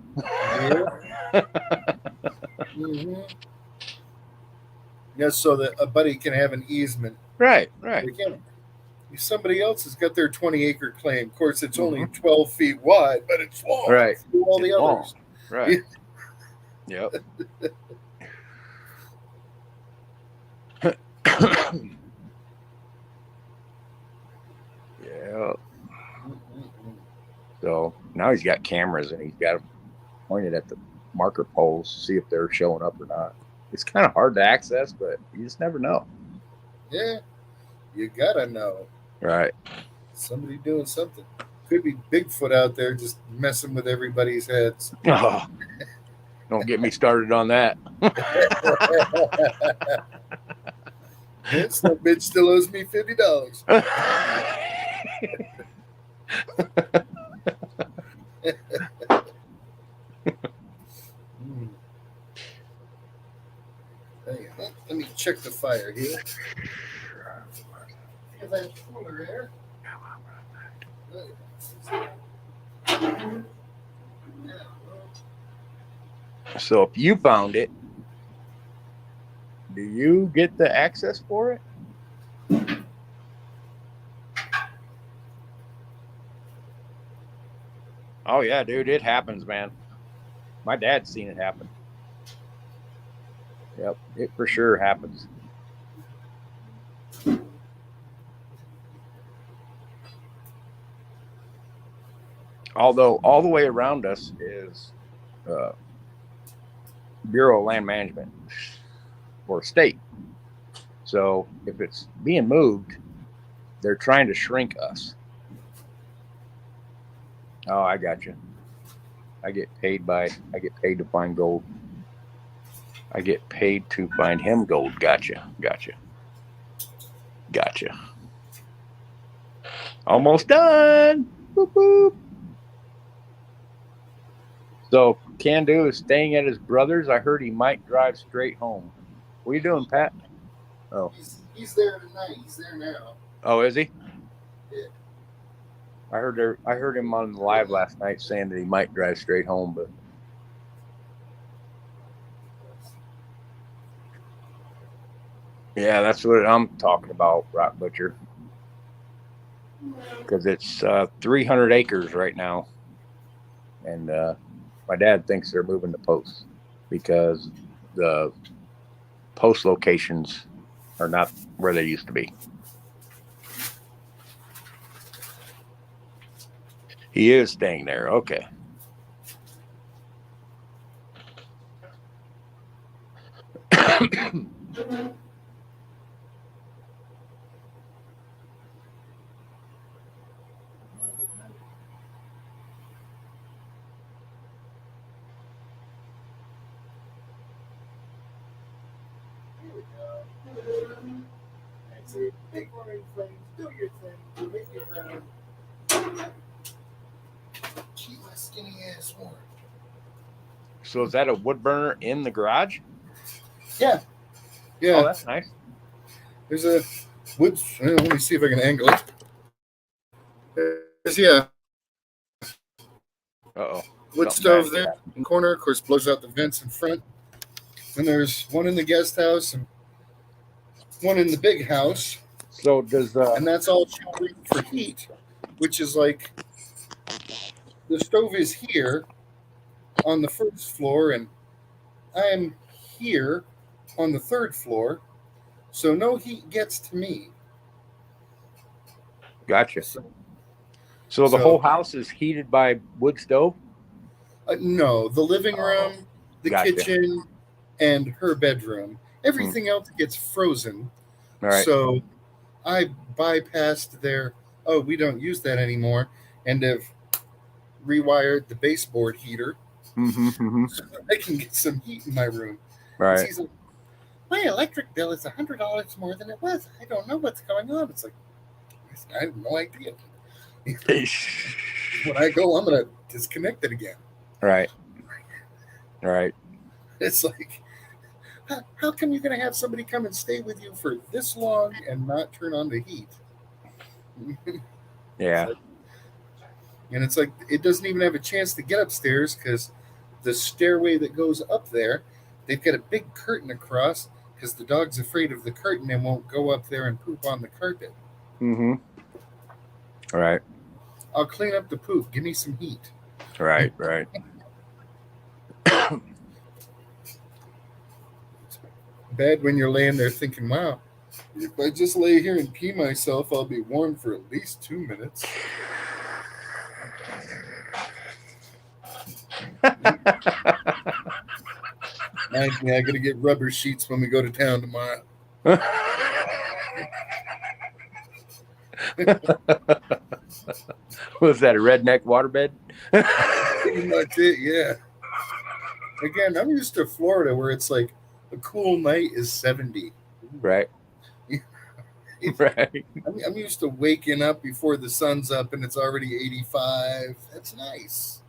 Yeah, so that a buddy can have an easement. Right. If somebody else has got their 20-acre claim. Of course, it's only 12 feet wide, but it's long. Right. All the others. Right. Yep. Yeah. So now he's got cameras and he's got them pointed at the marker poles to see if they're showing up or not. It's kind of hard to access, but you just never know. Yeah. You gotta know. Right. Somebody doing something. Could be Bigfoot out there just messing with everybody's heads. Oh, don't get me started on that. That bitch still owes me $50. Let me check the fire here. So if you found it, do you get the access for it? Oh yeah, dude, it happens, man. My dad's seen it happen. Yep, it for sure happens. Although all the way around us is Bureau of Land Management or state. So if it's being moved, they're trying to shrink us. Oh, I got you. I get paid to find gold. I get paid to find him gold. Gotcha. Almost done. Boop, boop. So Can Do is staying at his brother's. I heard he might drive straight home. What are you doing, Pat? Oh, he's there tonight. He's there now. Oh, is he? Yeah. I heard him on the live last night saying that he might drive straight home, but yeah, that's what I'm talking about, Rock Butcher. Because it's 300 acres right now, and my dad thinks they're moving the posts because the post locations are not where they used to be. He is staying there. Okay. That's it. Big roaring flames. Do your thing. Do make it proud. keep my skinny ass warm. So is that a wood burner in the garage? Yeah. Yeah. Oh, that's nice. There's a wood. Let me see if I can angle it. Yeah. Uh-oh. Wood stove there in the corner. Of course, blows out the vents in front. And there's one in the guest house and one in the big house. So does and that's all showering for heat, which is like the stove is here on the first floor, and I am here on the third floor, so no heat gets to me. Gotcha. So the whole house is heated by wood stove? No, the living room, the kitchen, and her bedroom. Everything else gets frozen. Right. So I bypassed their, oh, we don't use that anymore, and have rewired the baseboard heater so that I can get some heat in my room. Right. He's like, my electric bill is $100 more than it was. I don't know what's going on. It's like, I have no idea. When I go, I'm going to disconnect it again. Right. Right. It's like, how come you're going to have somebody come and stay with you for this long and not turn on the heat? Yeah. And it's like, it doesn't even have a chance to get upstairs because the stairway that goes up there, they've got a big curtain across because the dog's afraid of the curtain and won't go up there and poop on the carpet. Mm-hmm. All right. I'll clean up the poop. Give me some heat. Right, right. Bad when you're laying there thinking, wow, if I just lay here and pee myself, I'll be warm for at least 2 minutes. Mind me, I gotta get rubber sheets when we go to town tomorrow. Was that a redneck waterbed? Pretty much it, yeah. Again, I'm used to Florida where it's like a cool night is 70. Right. Right. I'm used to waking up before the sun's up and it's already 85. That's nice.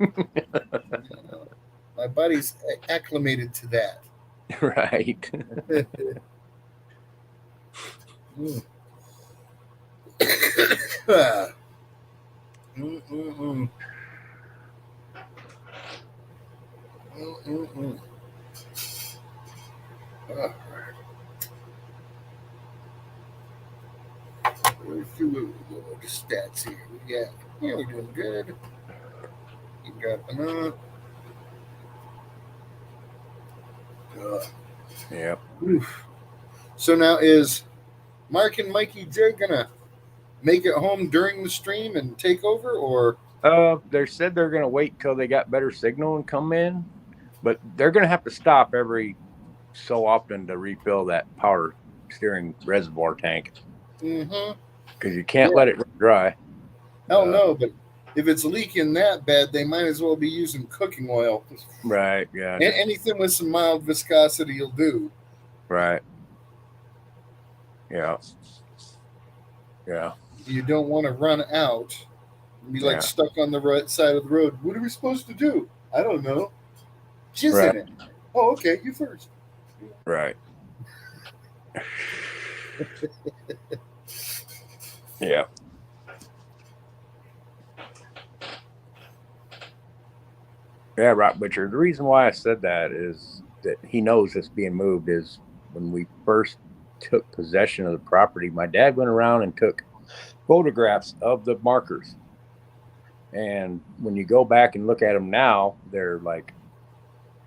My body's acclimated to that. Right. The stats here. Yeah, we're doing good. You got enough. Yeah. So now is Mark and Mikey J gonna make it home during the stream and take over, or? They said they're gonna wait till they got better signal and come in, but they're gonna have to stop every so often to refill that power steering reservoir tank. Mm-hmm. Because you can't let it run dry. Hell no, but if it's leaking that bad, they might as well be using cooking oil. Right, yeah. Anything with some mild viscosity will do. Right. Yeah. Yeah. You don't want to run out and be like stuck on the right side of the road. What are we supposed to do? I don't know. Jizz in it. Oh, okay, you first. Right. Yeah. Yeah, right, Butcher. The reason why I said that is that he knows it's being moved is when we first took possession of the property, my dad went around and took photographs of the markers. And when you go back and look at them now, they're like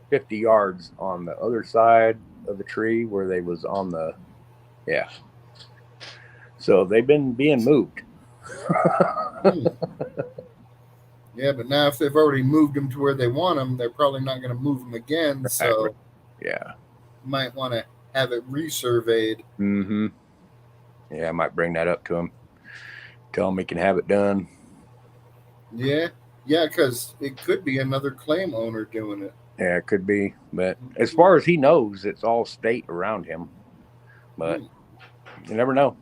50 yards on the other side of the tree where they was on the, yeah. So they've been being moved. Yeah, but now if they've already moved them to where they want them, they're probably not going to move them again. So yeah, you might want to have it resurveyed. Mm-hmm. Yeah, I might bring that up to him. Tell him he can have it done. Yeah, because it could be another claim owner doing it. Yeah, it could be. But as far as he knows, it's all state around him. But you never know.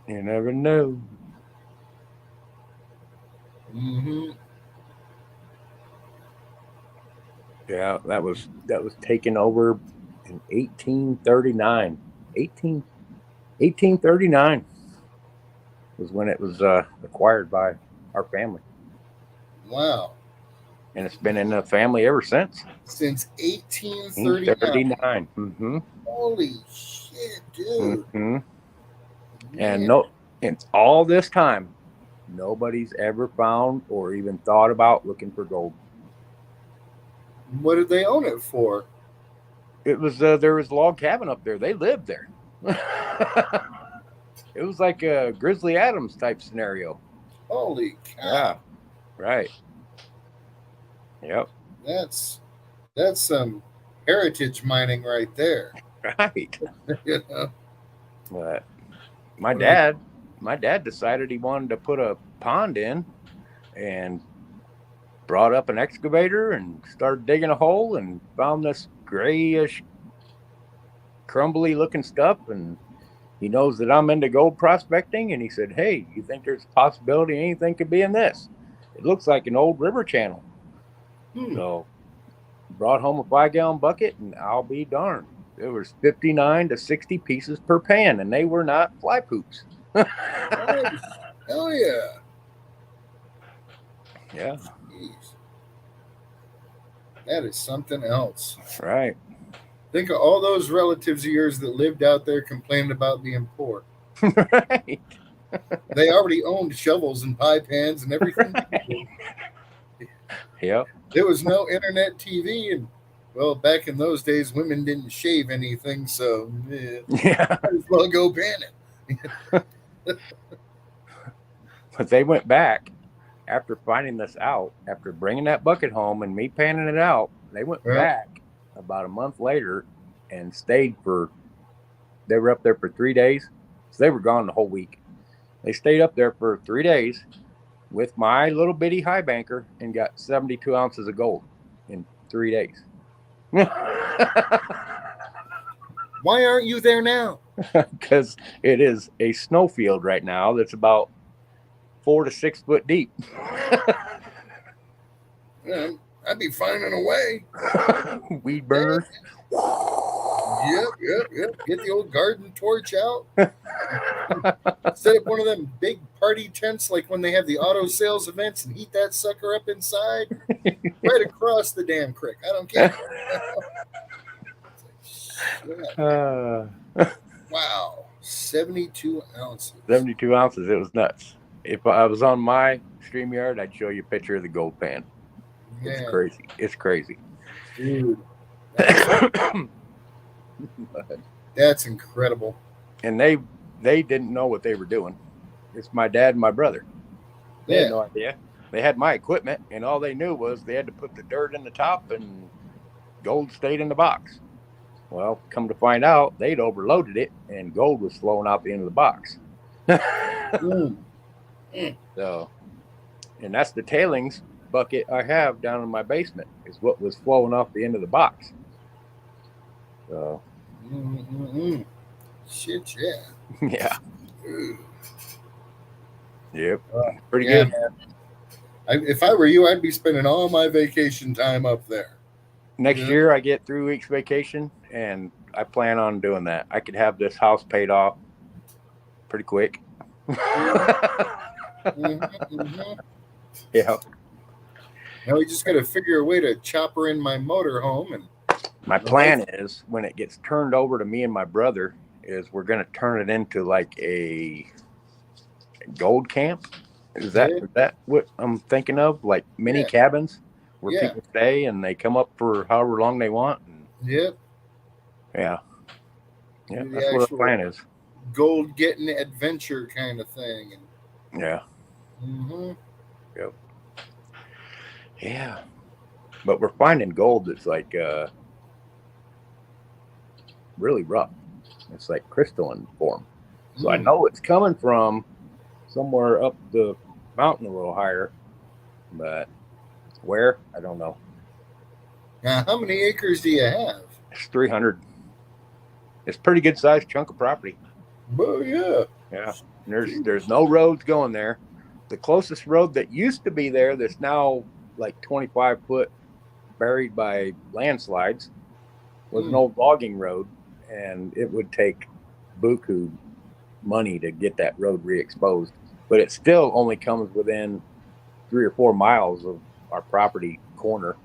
You never know. Mm-hmm. Yeah, that was taken over in 1839. 1839 was when it was acquired by our family. Wow. And it's been in the family ever since. Since 1839. 1839. Mm-hmm. Holy shit, dude. Mm-hmm. Man. And all this time, nobody's ever found or even thought about looking for gold. What did they own it for? It was there was a log cabin up there. They lived there. It was like a Grizzly Adams type scenario. Holy cow. Yeah. Right. Yep. That's some heritage mining right there. Right. You know? But my dad decided he wanted to put a pond in and brought up an excavator and started digging a hole and found this grayish, crumbly looking stuff. And he knows that I'm into gold prospecting. And he said, "Hey, you think there's a possibility anything could be in this? It looks like an old river channel." So brought home a 5-gallon bucket, and I'll be darned, there was 59 to 60 pieces per pan, and they were not fly poops. Hell yeah. Yeah. Jeez. That is something else. Right. Think of all those relatives of yours that lived out there complaining about being poor. Right. They already owned shovels and pie pans and everything. Right. Yep. There was no internet TV, and well, back in those days, women didn't shave anything, so Yeah. might as well go pan it. But they went back after finding this out, after bringing that bucket home and me panning it out. They went back about a month later and stayed they were up there for 3 days. So they were gone the whole week. They stayed up there for 3 days with my little bitty high banker and got 72 ounces of gold in 3 days. Why aren't you there now? Because it is a snowfield right now that's about 4 to 6 foot deep. Yeah, I'd be finding a way. Weed burners. Yep. Get the old garden torch out. Set up one of them big party tents like when they have the auto sales events and heat that sucker up inside. Right across the damn creek. I don't care. Wow. 72 ounces. 72 ounces. It was nuts. If I was on my StreamYard, I'd show you a picture of the gold pan. Man. It's crazy. It's crazy. Dude. That's incredible. And they didn't know what they were doing. It's my dad and my brother. They had no idea. They had my equipment, and all they knew was they had to put the dirt in the top and gold stayed in the box. Well, come to find out, they'd overloaded it, and gold was flowing out the end of the box. So, and that's the tailings bucket I have down in my basement, is what was flowing off the end of the box. So, shit, yeah. yeah. Ooh. Yep. Pretty good. Man. If I were you, I'd be spending all my vacation time up there. Next year, I get 3 weeks vacation, and I plan on doing that. I could have this house paid off pretty quick. Yeah. Now we just got to figure a way to chopper in my motor home. And my plan is, when it gets turned over to me and my brother, is we're going to turn it into like a gold camp. Is that what I'm thinking of? Like mini cabins where people stay and they come up for however long they want. Yep. Yeah. Yeah. That's what the plan is. Gold getting adventure kind of thing. Yeah. Yep. Yeah. But we're finding gold that's like really rough. It's like crystalline form. So I know it's coming from somewhere up the mountain a little higher, but where, I don't know. Now, how many acres do you have? It's 300. It's a pretty good sized chunk of property. Oh yeah. Yeah. And there's no roads going there. the closest road that used to be there that's now like 25 foot buried by landslides was an old logging road, and it would take buku money to get that road re-exposed, but it still only comes within 3 or 4 miles of our property corner.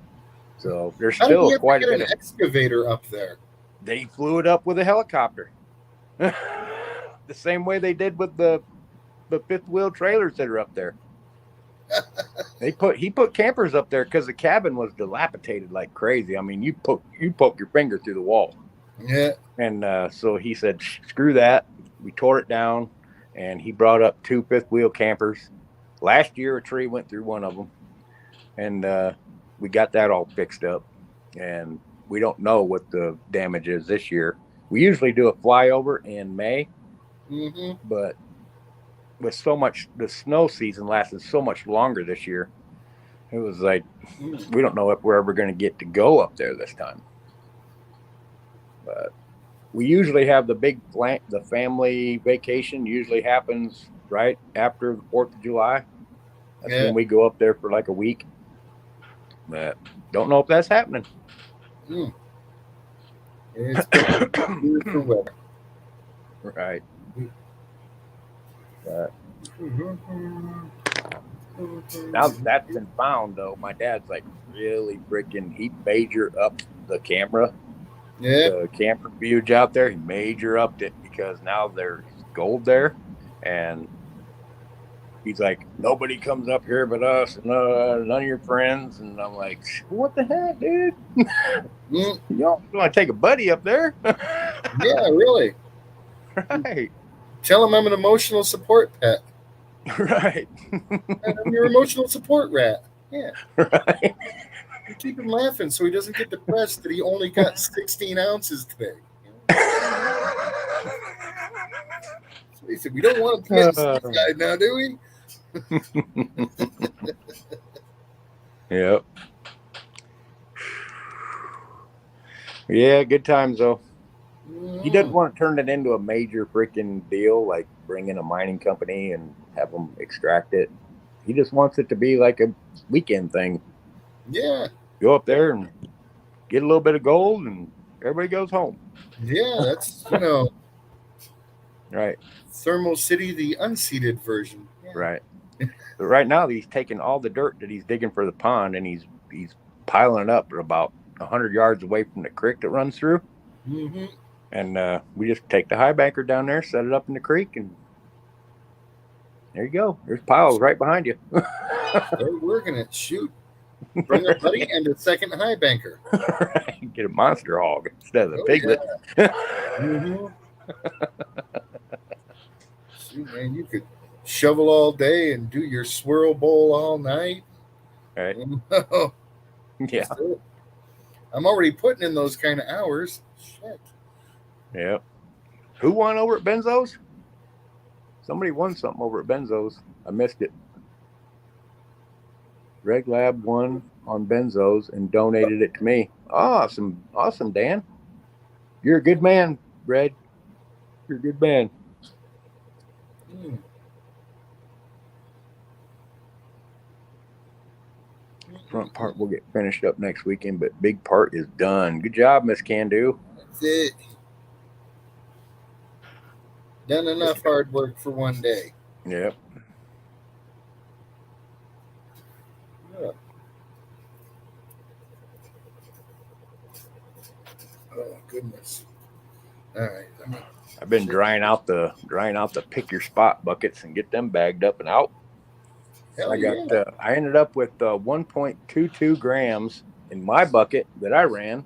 So there's How did still we quite a get bit an of. excavator up there? They flew it up with a helicopter, the same way they did with the fifth wheel trailers that are up there. He put campers up there because the cabin was dilapidated like crazy. I mean, you poke your finger through the wall. Yeah. And so he said, screw that. We tore it down, and he brought up 2 fifth wheel campers. Last year, a tree went through one of them, and we got that all fixed up. And we don't know what the damage is this year. We usually do a flyover in May, but with so much, the snow season lasted so much longer this year. It was like, we don't know if we're ever going to get to go up there this time. But we usually have the family vacation usually happens right after the 4th of July. That's when we go up there for like a week. But don't know if that's happening. It's beautiful weather. Right. But now that's been found, though, my dad's like really freaking, he major upped the camera. Yeah. The camper viewage out there, he major upped it because now there's gold there. And he's like, nobody comes up here but us, and none of your friends. And I'm like, what the heck, dude? You don't want to take a buddy up there? Yeah, really. Right. Tell him I'm an emotional support pet. Right. I'm your emotional support rat. Yeah. Right. You keep him laughing so he doesn't get depressed that he only got 16 ounces today. So he said, we don't want to commit suicide now, do we? Yep. Yeah, good times though. He doesn't want to turn it into a major freaking deal, like bring in a mining company and have them extract it. He just wants it to be like a weekend thing. Yeah. Go up there and get a little bit of gold, and everybody goes home. Yeah, that's, Right. Thermal City, the unseated version. Yeah. Right. But right now, he's taking all the dirt that he's digging for the pond, and he's piling it up about 100 yards away from the creek that runs through. And we just take the high banker down there, set it up in the creek, and there you go. There's piles right behind you. They're working it. Shoot. Bring a buddy and a second high banker. Right. Get a monster hog instead of a piglet. Yeah. Shoot, man, you could shovel all day and do your swirl bowl all night. Right. Yeah. I'm already putting in those kind of hours. Shit. Yep. Who won over at Benzo's? Somebody won something over at Benzo's. I missed it. Reg Lab won on Benzo's and donated it to me. Awesome, Dan. You're a good man, Reg. You're a good man. Front part will get finished up next weekend, but big part is done. Good job, Miss Can-Do. That's it. Done enough hard work for one day. Yep. Yeah. Oh goodness! All right. I've been drying out the pick your spot buckets and get them bagged up and out. I ended up with 1.22 grams in my bucket that I ran.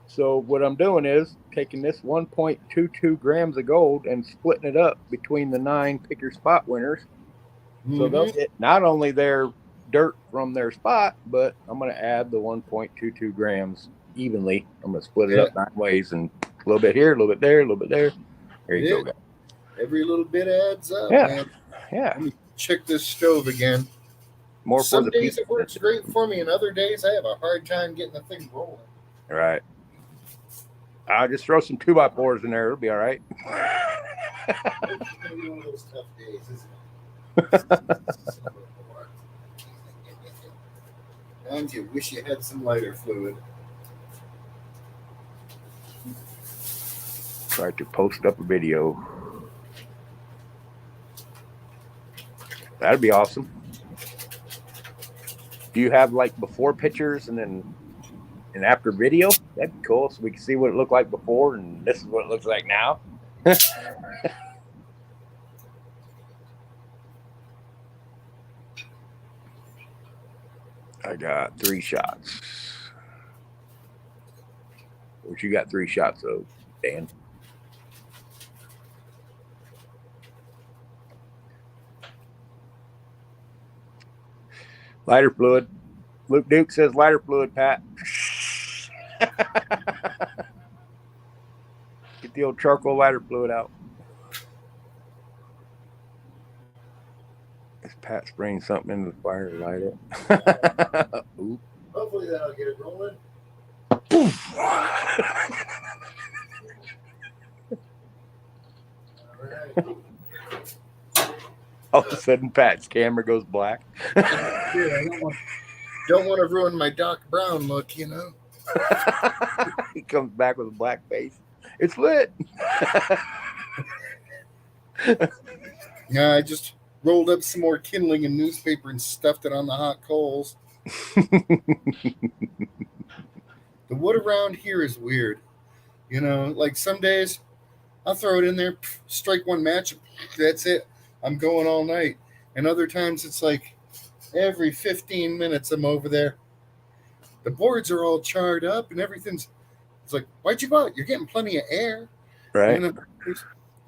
So what I'm doing is taking this 1.22 grams of gold and splitting it up between the 9 pick your spot winners. So they'll get not only their dirt from their spot, but I'm going to add the 1.22 grams evenly. I'm going to split it up 9 ways, and a little bit here, a little bit there, a little bit there. There you go, guys. Every little bit adds up, Yeah. man. Yeah. Let me check this stove again. Some days it works great for me, and other days I have a hard time getting the thing rolling. Right. I'll just throw some 2x4s in there. It'll be all right. It's going to be one of those tough days, isn't it? And you wish you had some lighter fluid. Try to post up a video. That'd be awesome. Do you have like before pictures and then and after video? That'd be cool. So we can see what it looked like before, and this is what it looks like now. I got 3 shots. What you got 3 shots of, Dan? Lighter fluid. Luke Duke says lighter fluid, Pat. Get the old charcoal lighter fluid out. Is Pat spraying something into the fire to light it? Oop. Hopefully that'll get it rolling. All right. All of a sudden, Pat's camera goes black. Yeah, I don't want to ruin my Doc Brown look, you know. He comes back with a black face. It's lit. Yeah, I just rolled up some more kindling and newspaper and stuffed it on the hot coals. The wood around here is weird. You know, like some days I'll throw it in there, strike one match, that's it. I'm going all night. And other times it's like every 15 minutes I'm over there. The boards are all charred up and everything's. It's like, why'd you go out? You're getting plenty of air. Right. You know,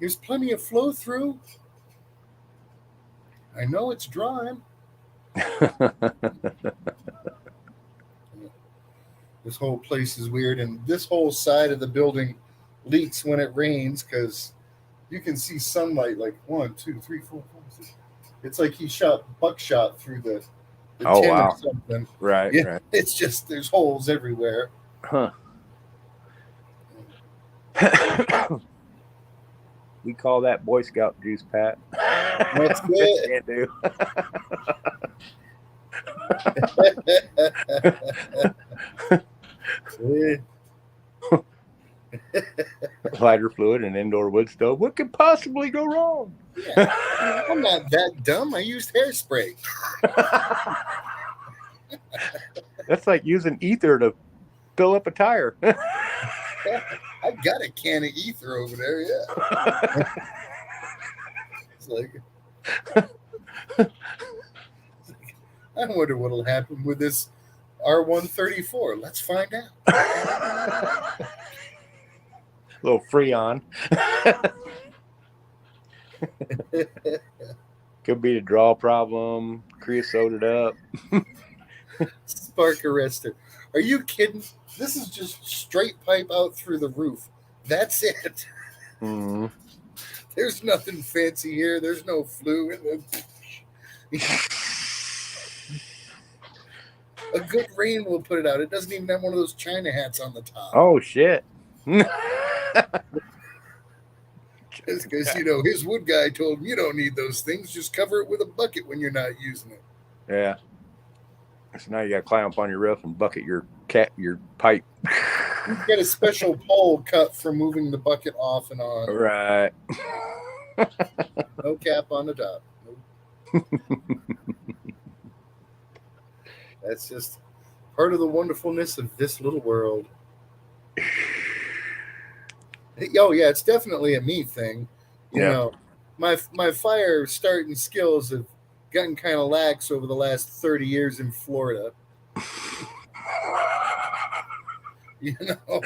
there's plenty of flow through. I know it's drying. This whole place is weird, and this whole side of the building leaks when it rains because you can see sunlight like 1, 2, 3, 4, 5, 6. It's like he shot buckshot through the Oh, tin wow. or something. Right, Yeah, right. it's just there's holes everywhere. Huh. We call that Boy Scout juice, Pat. That's it. Can't do. Lighter fluid and indoor wood stove. What could possibly go wrong? Yeah, I'm not that dumb. I used hairspray. That's like using ether to fill up a tire. I got a can of ether over there. Yeah. It's like, I wonder what'll happen with this R134. Let's find out. Little Freon. Could be the draw problem. Creosote it up. Spark arrestor. Are you kidding? This is just straight pipe out through the roof. That's it. Mm. There's nothing fancy here. There's no flue in the. A good rain will put it out. It doesn't even have one of those China hats on the top. Oh, shit. Because, you know, his wood guy told him, you don't need those things. Just cover it with a bucket when you're not using it. Yeah. So now you got to climb up on your roof and bucket your pipe. You get a special pole cut for moving the bucket off and on. Right. No cap on the top. That's just part of the wonderfulness of this little world. Oh yeah, it's definitely a me thing. You know, my fire starting skills have gotten kind of lax over the last 30 years in Florida. You know,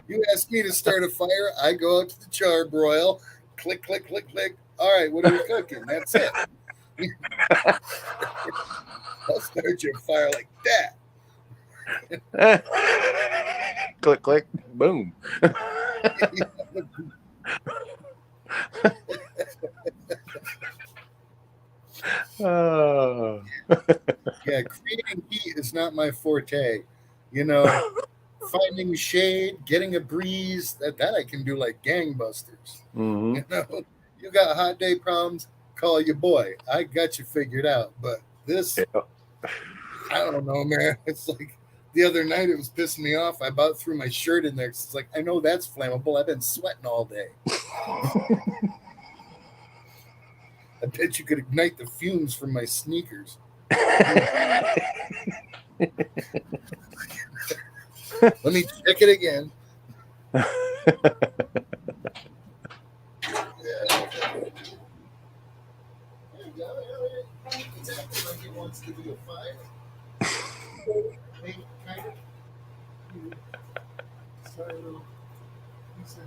you ask me to start a fire, I go out to the charbroil, click, click, click, click. All right, what are we cooking? That's it. I'll start your fire like that. Click, click, boom. Oh. Yeah, creating heat is not my forte. You know, finding shade, getting a breeze, that I can do like gangbusters. Mm-hmm. You know, you got hot day problems, call you boy. I got you figured out. But this, Yeah. I don't know, man. It's like the other night it was pissing me off. I about threw my shirt in there. It's like, I know that's flammable. I've been sweating all day. I bet you could ignite the fumes from my sneakers. Let me check it again. It's acting like it wants to be a fire. Kind of. Sorry, little. It's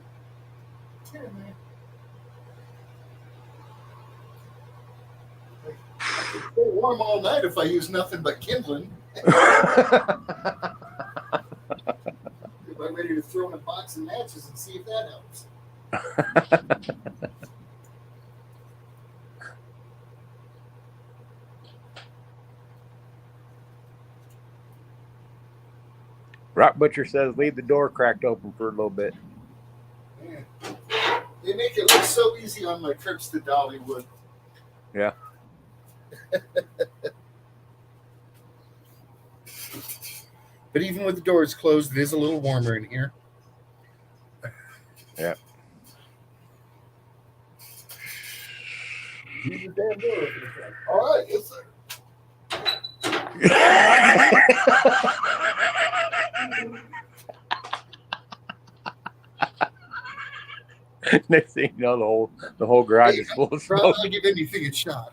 stay warm all night if I use nothing but kindling. I'm ready to throw in a box of matches and see if that helps. Rock Butcher says leave the door cracked open for a little bit. Man. They make it look so easy on my trips to Dollywood. Yeah. But even with the doors closed, it is a little warmer in here. Yeah. Use the damn door opener. All right, yes, sir. Next thing you know, the whole garage is full of smoke. I'll give anything a shot.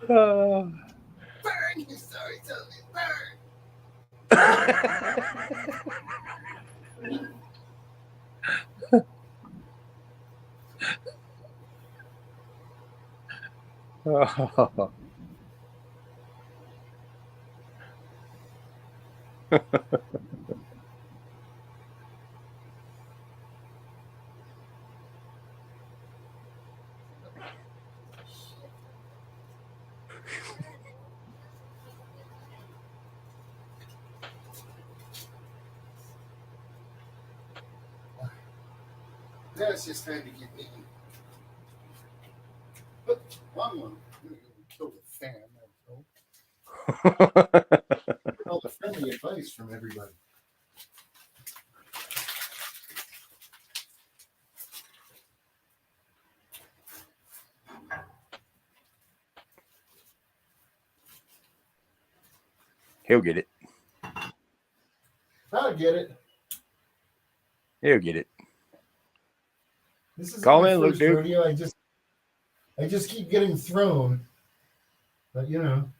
Burn! You sorry, tell me, burn! Oh. Now it's just time to get me. But wrong one. I'm gonna kill the fan. All the friendly advice from everybody. He'll get it. I'll get it. He'll get it. This is Call my in, Luke first Duke. rodeo. I just keep getting thrown. But you know.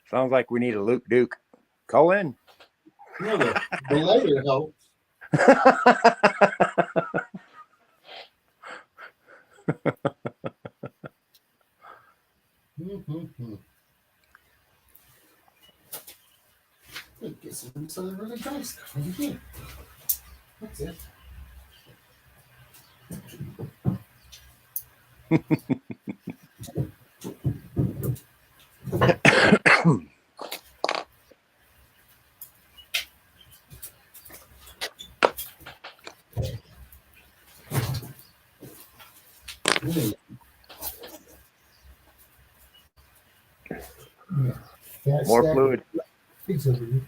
Sounds like we need a Luke Duke. Call in. You know, the lighter helps. Get some really dry stuff over here. That's it. More fluid. Pigs over here.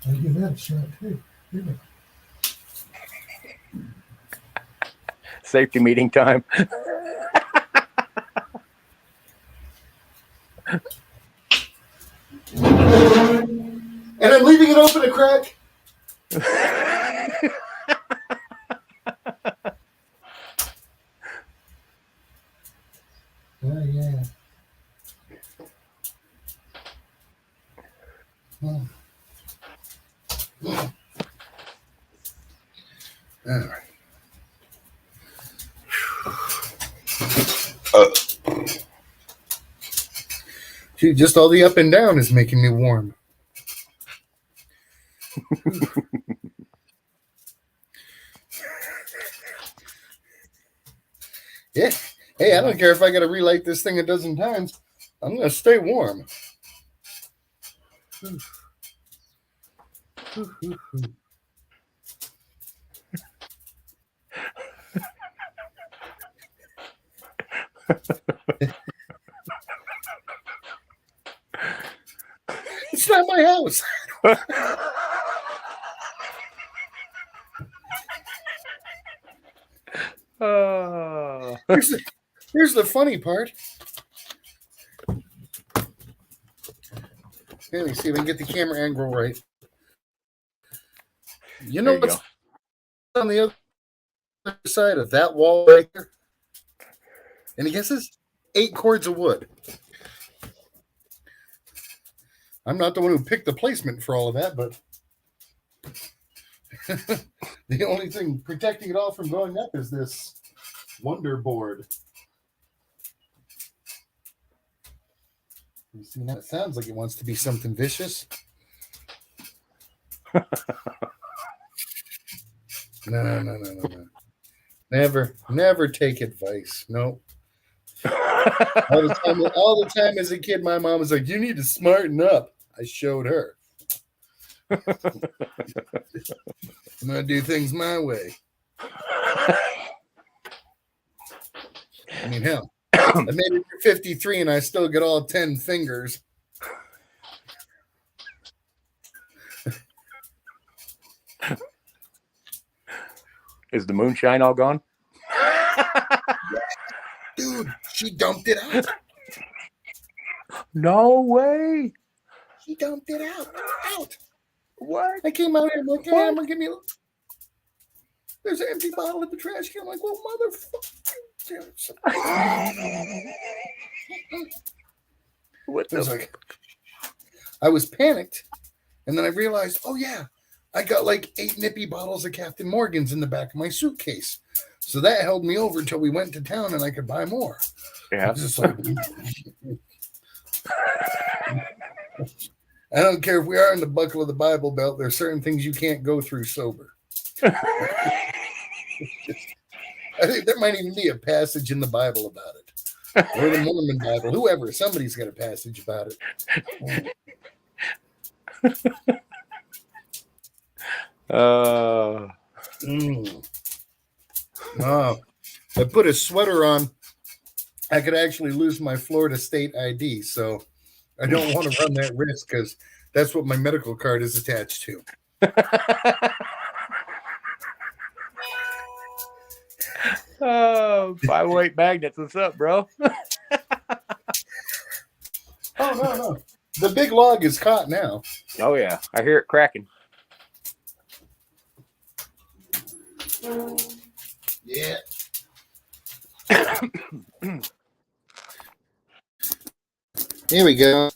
I'll give that a shot too. Safety meeting time. And I'm leaving it open a crack. Oh, yeah. All right. Gee, just all the up and down is making me warm. Yeah. Hey, I don't care if I got to relight this thing a dozen times. I'm gonna stay warm. It's not my house. Here's the funny part. Let me see if I can get the camera angle right. You know what's on the other side of that wall right there? Any guesses? 8 cords of wood. I'm not the one who picked the placement for all of that, but the only thing protecting it all from going up is this wonder board. You see, now it sounds like it wants to be something vicious. No. Never take advice. No. All the time as a kid, my mom was like, "You need to smarten up." I showed her. I'm gonna do things my way. I mean, hell, I made it to 53 and I still get all 10 fingers. Is the moonshine all gone? Dude, she dumped it out. No way. She dumped it out. What? I came out here and like, hey, I'm gonna give me a look. There's an empty bottle in the trash can. I'm like, well, motherfucker. What the like, I was panicked, and then I realized, oh yeah, I got like 8 nippy bottles of Captain Morgan's in the back of my suitcase. So that held me over until we went to town and I could buy more. Yeah. Just like, I don't care if we are in the buckle of the Bible Belt. There's certain things you can't go through sober. I think there might even be a passage in the Bible about it. Or the Mormon Bible. Whoever. Somebody's got a passage about it. I put a sweater on. I could actually lose my Florida State ID, so I don't want to run that risk because that's what my medical card is attached to. Oh, 508 magnets. What's up, bro? Oh, no. The big log is caught now. Oh, yeah. I hear it cracking. Yeah. Here we go.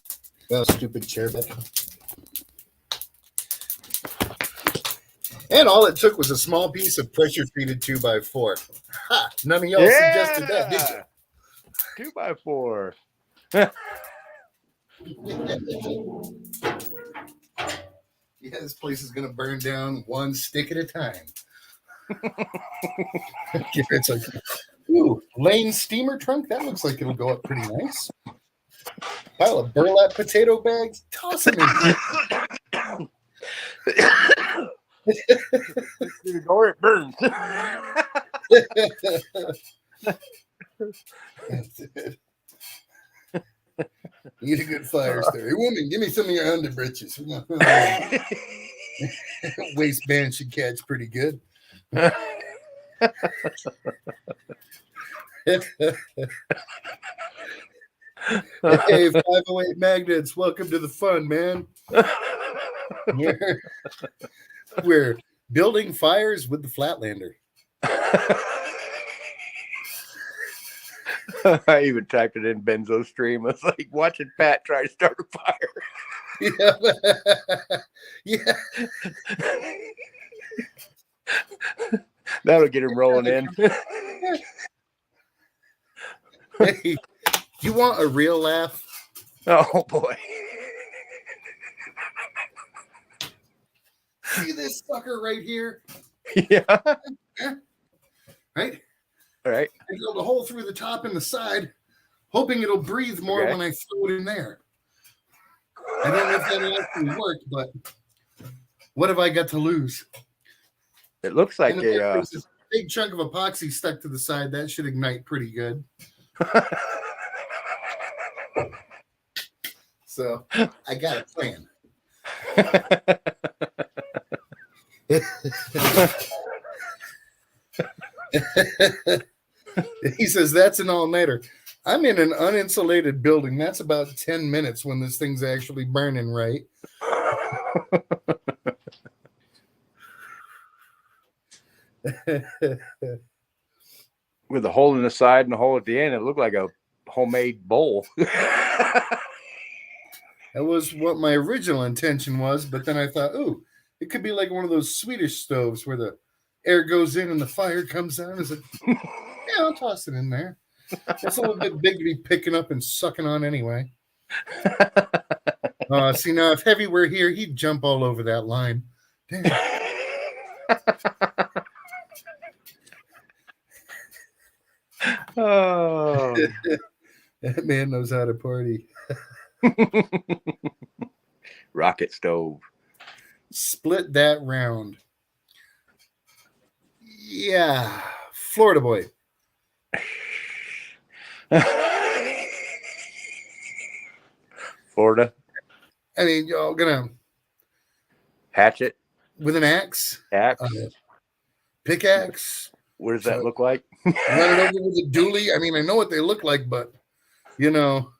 Oh, stupid chair back. And all it took was a small piece of pressure-treated 2x4. Ha! None of y'all suggested that, did you? 2x4. Yeah, this place is going to burn down one stick at a time. It's like, ooh, Lane steamer trunk? That looks like it'll go up pretty nice. Pile of burlap potato bags? Toss them in. The door, it burns. Need a good fire starter. Hey, woman, give me some of your underbritches. Waistband should catch pretty good. Hey, 508 magnets, welcome to the fun, man. We're building fires with the Flatlander. I even typed it in Benzo stream. It's like watching Pat try to start a fire. Yeah. That'll get him rolling in. Hey, you want a real laugh? Oh boy. See this sucker right here? Yeah. Right? All right. I drilled a hole through the top and the side. hoping it'll breathe more Okay. when I throw it in there. I don't know if that'll actually work, but what have I got to lose? It looks like There's this big chunk of epoxy stuck to the side. That should ignite pretty good. So I got a plan. He says that's an all-nighter. I'm in an uninsulated building. That's about 10 minutes when this thing's actually burning, right? With a hole in the side and a hole at the end, it looked like a homemade bowl. That was what my original intention was, but then I thought, ooh, it could be like one of those Swedish stoves where the air goes in and the fire comes out. It's like, yeah, I'll toss it in there. It's a little bit big to be picking up and sucking on anyway. See, now if Heavy were here, he'd jump all over that line. Damn. Oh. That man knows how to party. Rocket stove. Split that round. Yeah. Florida boy. Florida. I mean, y'all gonna Hatchet. with an axe, Axe. pickaxe. What does that look like? Run it over with a dually. I mean, I know what they look like, but you know,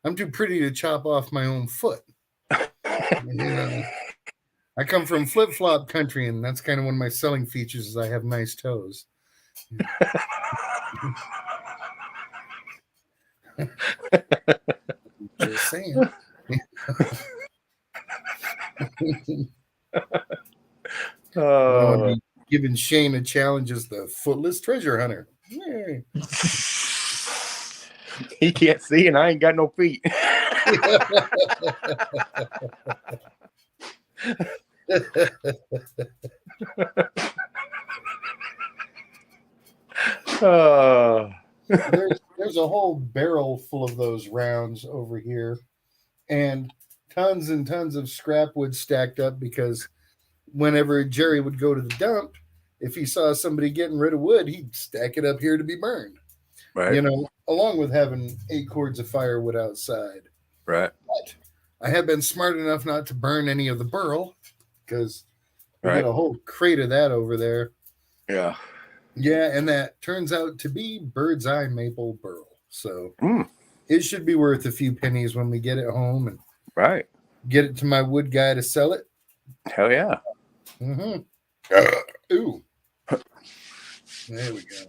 I'm too pretty to chop off my own foot. I come from flip-flop country, and that's kind of one of my selling features is I have nice toes. Just saying. Giving Shane a challenge as the footless treasure hunter. Yay. He can't see, and I ain't got no feet. There's a whole barrel full of those rounds over here, and tons and tons of scrap wood stacked up because whenever Jerry would go to the dump, if he saw somebody getting rid of wood, he'd stack it up here to be burned. Right. You know, along with having 8 cords of firewood outside. Right. But I have been smart enough not to burn any of the burl because we got a whole crate of that over there. Yeah. Yeah, and that turns out to be bird's eye maple burl. So it should be worth a few pennies when we get it home and get it to my wood guy to sell it. Hell yeah. Mm-hmm. Ooh. There we go.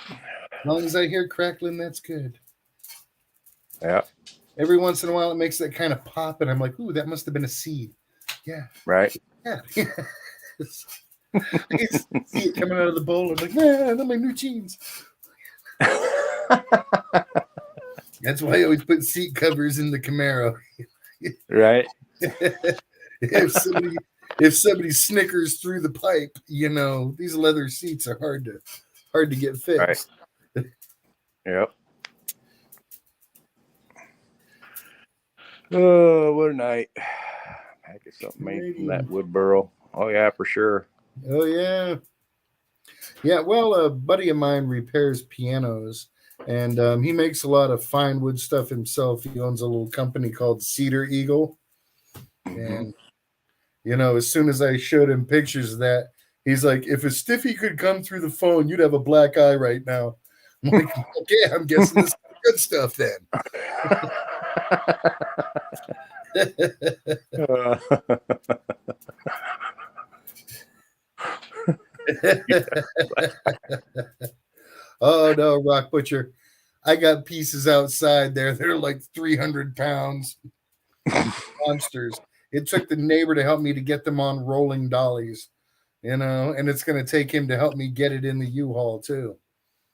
As long as I hear crackling, that's good. Yeah. Every once in a while, it makes that kind of pop, and I'm like, ooh, that must have been a seed. Yeah. Right. Yeah. I can see it coming out of the bowl. I'm like, man, I love my new jeans. That's why I always put seat covers in the Camaro. Right. If somebody snickers through the pipe, you know, these leather seats are hard to get fixed. Right. Yep. Oh, what a night. I get something made from that wood burl. Oh yeah, for sure. Oh yeah. Yeah, well, a buddy of mine repairs pianos, and he makes a lot of fine wood stuff himself. He owns a little company called Cedar Eagle. And, you know, as soon as I showed him pictures of that, he's like, if a stiffy could come through the phone, you'd have a black eye right now. I'm like, okay, I'm guessing this is good stuff then. Oh no, Rock Butcher. I got pieces outside there. They're like 300 pounds. Monsters. It took the neighbor to help me to get them on rolling dollies, you know, and it's going to take him to help me get it in the U-Haul too.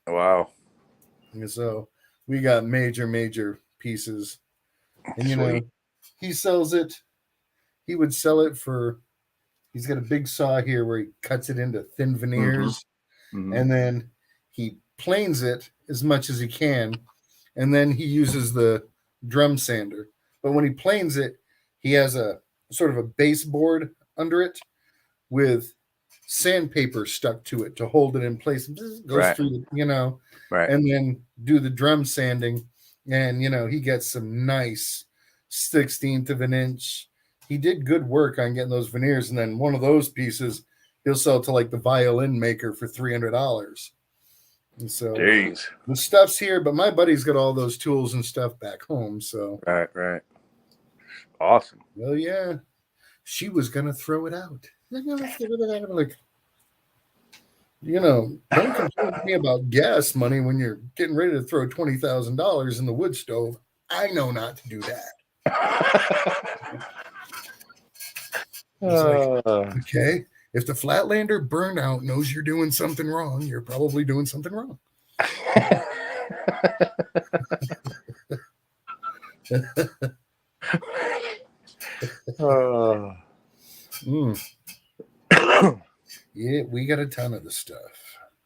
Wow. And so we got major pieces. And, you know, he sells it. He would sell it for, he's got a big saw here where he cuts it into thin veneers. And then he planes it as much as he can. and then he uses the drum sander. But when he planes it, he has a sort of a baseboard under it with sandpaper stuck to it to hold it in place. It goes through, and then do the drum sanding. And, he gets some nice 16th of an inch. He did good work on getting those veneers. And then one of those pieces, he'll sell to like the violin maker for $300. And so Jeez. The stuff's here, but my buddy's got all those tools and stuff back home. So Right. Awesome. Well, yeah. She was going to throw it out. Like, don't complain to me about gas money when you're getting ready to throw $20,000 in the wood stove. I know not to do that. Okay. If the Flatlander burnout knows you're doing something wrong, you're probably doing something wrong. Yeah, we got a ton of the stuff.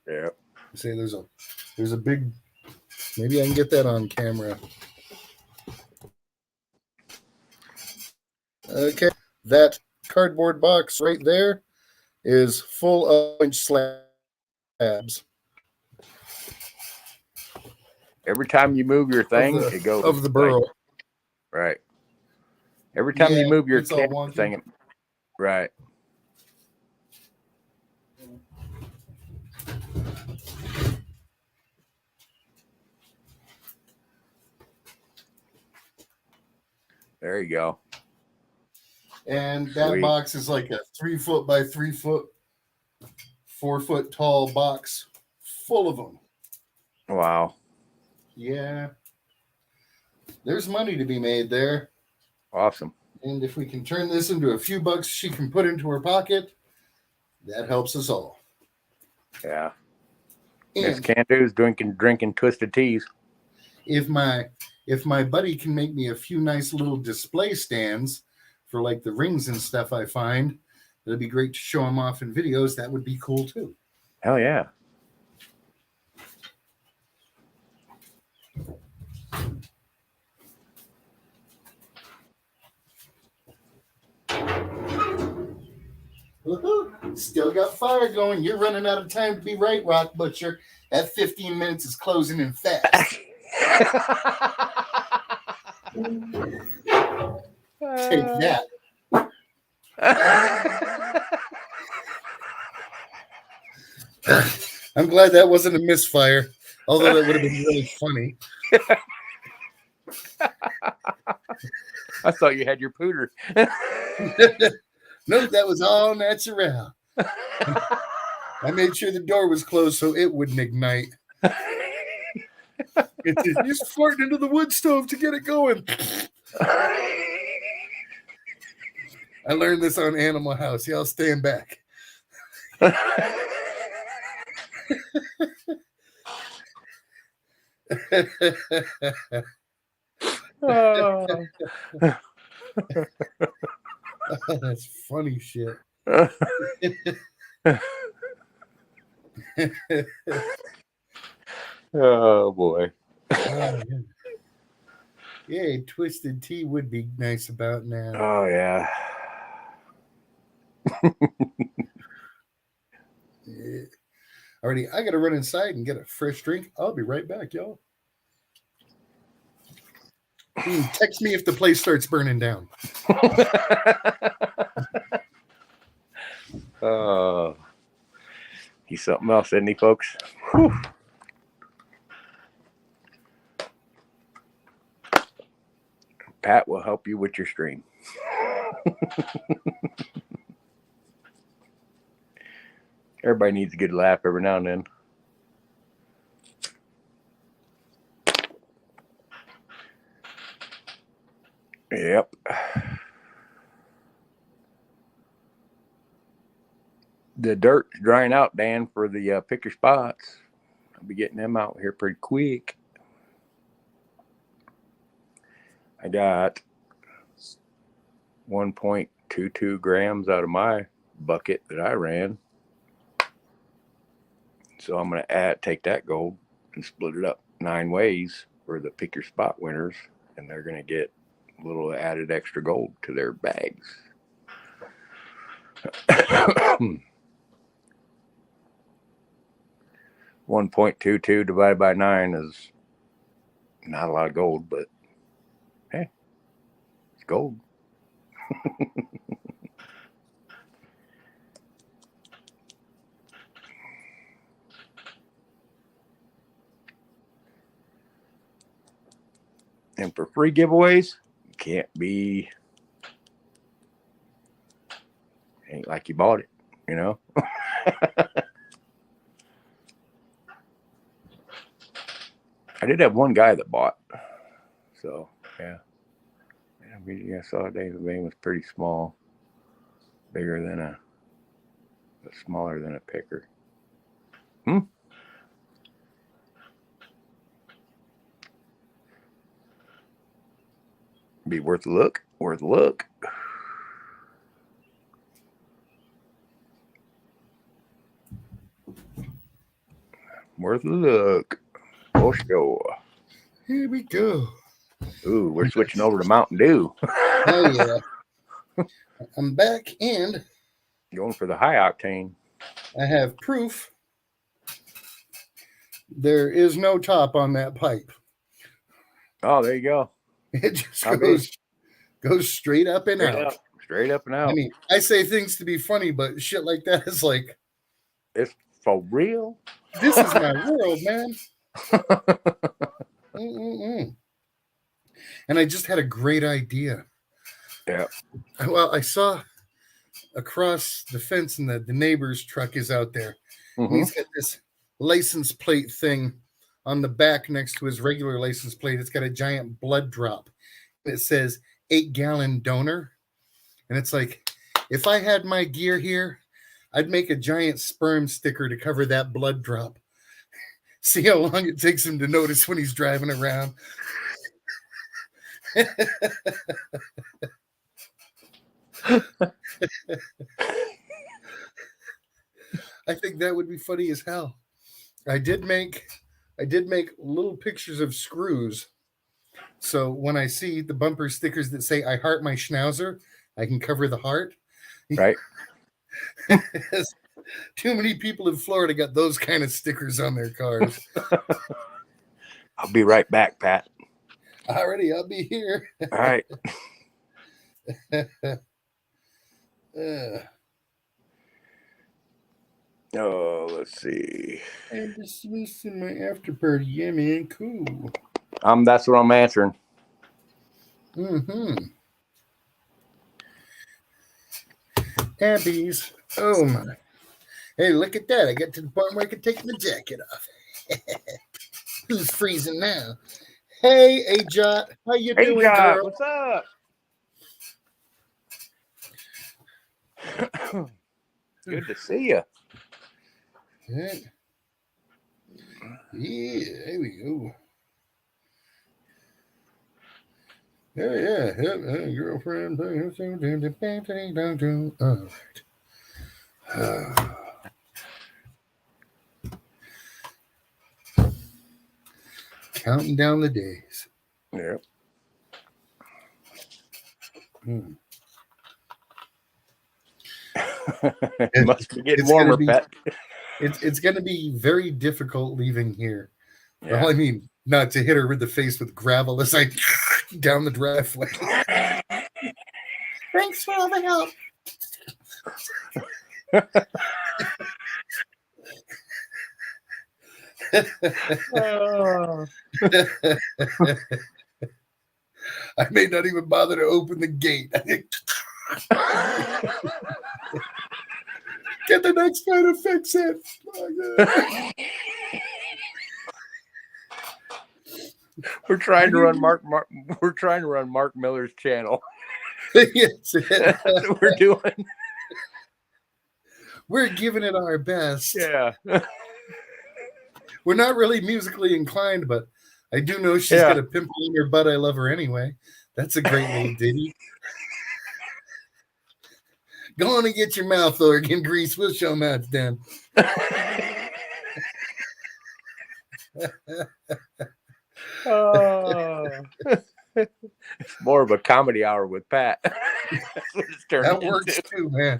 Yeah. Say there's a big. Maybe I can get that on camera. Okay, that cardboard box right there is full of inch slabs. Every time you move your thing, it goes of the burrow. Right. Every time you move your thing, right. There you go. And that box is like a 3 foot by 3 foot, 4 foot tall box full of them. Wow. Yeah. There's money to be made there. Awesome. And if we can turn this into a few bucks she can put into her pocket, that helps us all. Yeah. Miss Candu's drinking twisted teas. If my buddy can make me a few nice little display stands for like the rings and stuff I find, it'd be great to show them off in videos. That would be cool too. Hell yeah. Woo-hoo. Still got fire going. You're running out of time to be right, Rock Butcher. That 15 minutes is closing in fast. Take that. I'm glad that wasn't a misfire, although that would have been really funny. I thought you had your pooter. No, that was all natural. I made sure the door was closed so it wouldn't ignite. It's just farting into the wood stove to get it going. I learned this on Animal House. Y'all stand back. That's funny shit. Oh boy. Yeah, twisted tea would be nice about now. Oh yeah. Yeah. Alrighty, I gotta run inside and get a fresh drink. I'll be right back, y'all. Text me if the place starts burning down. He's something else, isn't he, folks? Whew. Pat will help you with your stream. Everybody needs a good laugh every now and then. Yep. The dirt's drying out, Dan, for the pick your spots. I'll be getting them out here pretty quick. I got 1.22 grams out of my bucket that I ran. So I'm going to take that gold and split it up 9 ways for the pick your spot winners, and they're going to get a little added extra gold to their bags. 1.22 divided by 9 is not a lot of gold, but hey, it's gold. And for free giveaways, you can't be, ain't like you bought it, you know? I did have one guy that bought, so yeah. I saw David Bain was pretty small, bigger than but smaller than a picker. Be worth a look. Worth a look. Worth a look. For sure. Here we go. Ooh, we're switching over to Mountain Dew. Oh, yeah. I'm back, and going for the high octane. I have proof there is no top on that pipe. Oh, there you go. It just goes straight up and out. Straight up and out. I mean, I say things to be funny, but shit like that is like, it's for real. This is my world, man. And I just had a great idea. Yeah. Well, I saw across the fence, and the neighbor's truck is out there. Mm-hmm. He's got this license plate thing on the back next to his regular license plate. It's got a giant blood drop. It says 8-gallon donor. And it's like, if I had my gear here, I'd make a giant sperm sticker to cover that blood drop. See how long it takes him to notice when he's driving around. I think that would be funny as hell. I did make little pictures of screws. So when I see the bumper stickers that say I heart my schnauzer, I can cover the heart. Right. Too many people in Florida got those kind of stickers on their cars. I'll be right back, Pat. Alrighty, I'll be here. All right. Oh, let's see. I'm dismissing my after party. Yeah, man, cool. That's what I'm answering. Mm-hmm. Abby's. Oh my. Hey, look at that. I got to the point where I can take my jacket off. Who's freezing now? Hey, Ajot. How you doing, girl? What's up? Good to see you. Yeah, here we go. Yeah. Girlfriend. All right. Counting down the days. Yeah. It must be getting warmer, Pat. It's going to be very difficult leaving here. Yeah. Well, I mean, not to hit her with the face with gravel as I down the driveway. Thanks for all the help. I may not even bother to open the gate. Get the next guy to fix it. We're trying to run We're trying to run Mark Miller's channel. Yes. That's what we're doing. We're giving it our best. Yeah. We're not really musically inclined, but I do know she's got a pimple in her butt. I love her anyway. That's a great little ditty. Go on and get your mouth organ grease. We'll show them how it's done. Oh. It's more of a comedy hour with Pat. That's what it's turning That works into. too, man.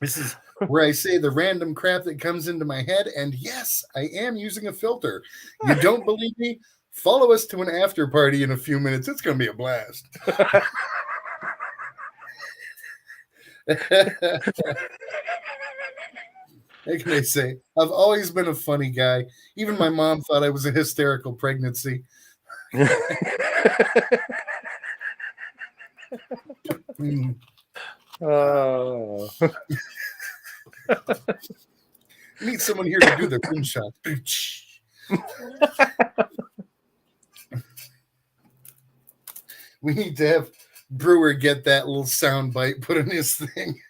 This is where I say the random crap that comes into my head. And yes, I am using a filter. You don't believe me? Follow us to an after party in a few minutes. It's going to be a blast. What can I say? I've always been a funny guy. Even my mom thought I was a hysterical pregnancy. Mm. Oh. Need someone here to do the rim shot. We need to have Brewer get that little sound bite put in his thing.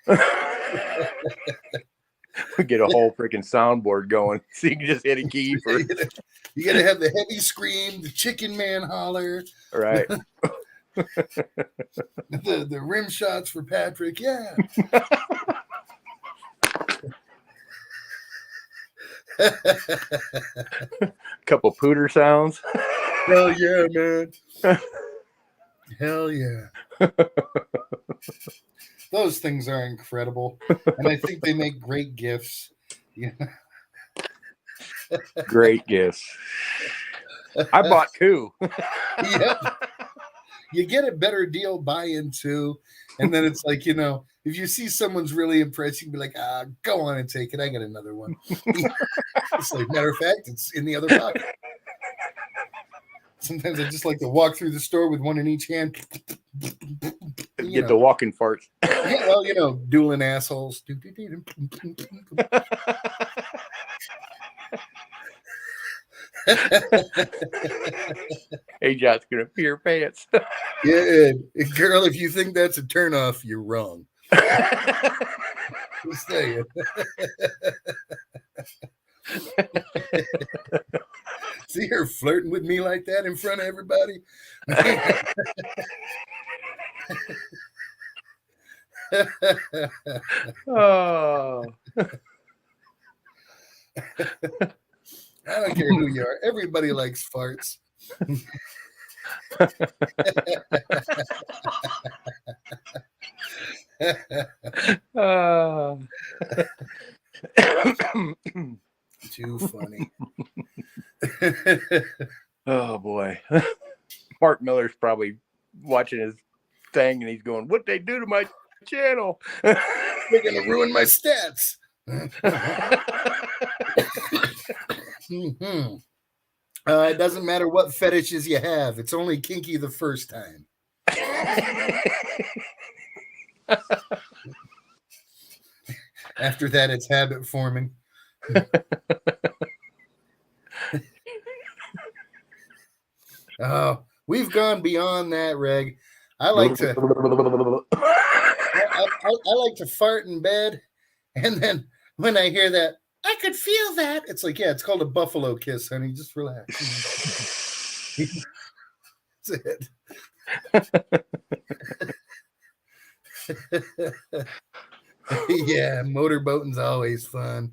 We get a whole freaking soundboard going so you can just hit a key for You got to have the heavy scream, the chicken man holler, right. the rim shots for Patrick. Yeah. Couple pooter sounds. Hell yeah, man. Hell yeah. Those things are incredible. And I think they make great gifts. Yeah. Great gifts. I bought 2. Yep. You get a better deal buy-in too. And then it's like, if you see someone's really impressed, you can be like, go on and take it. I got another one. It's like, matter of fact, it's in the other pocket. Sometimes I just like to walk through the store with one in each hand. Get the walking farts. Yeah, well, dueling assholes. Hey, John's gonna pee your pants. Yeah, girl, if you think that's a turnoff, you're wrong. Just saying. See her flirting with me like that in front of everybody? Oh. I don't care who you are. Everybody likes farts. Too funny. Oh boy. Mark Miller's probably watching his thing and he's going, "What they do to my channel? They're gonna ruin my stats." Mm-hmm. It doesn't matter what fetishes you have. It's only kinky the first time. After that, it's habit forming. Oh, we've gone beyond that, Reg. I like to fart in bed, and then when I hear that, I could feel that. It's like, yeah, it's called a buffalo kiss, honey. Just relax. That's it. Yeah, motorboating's always fun.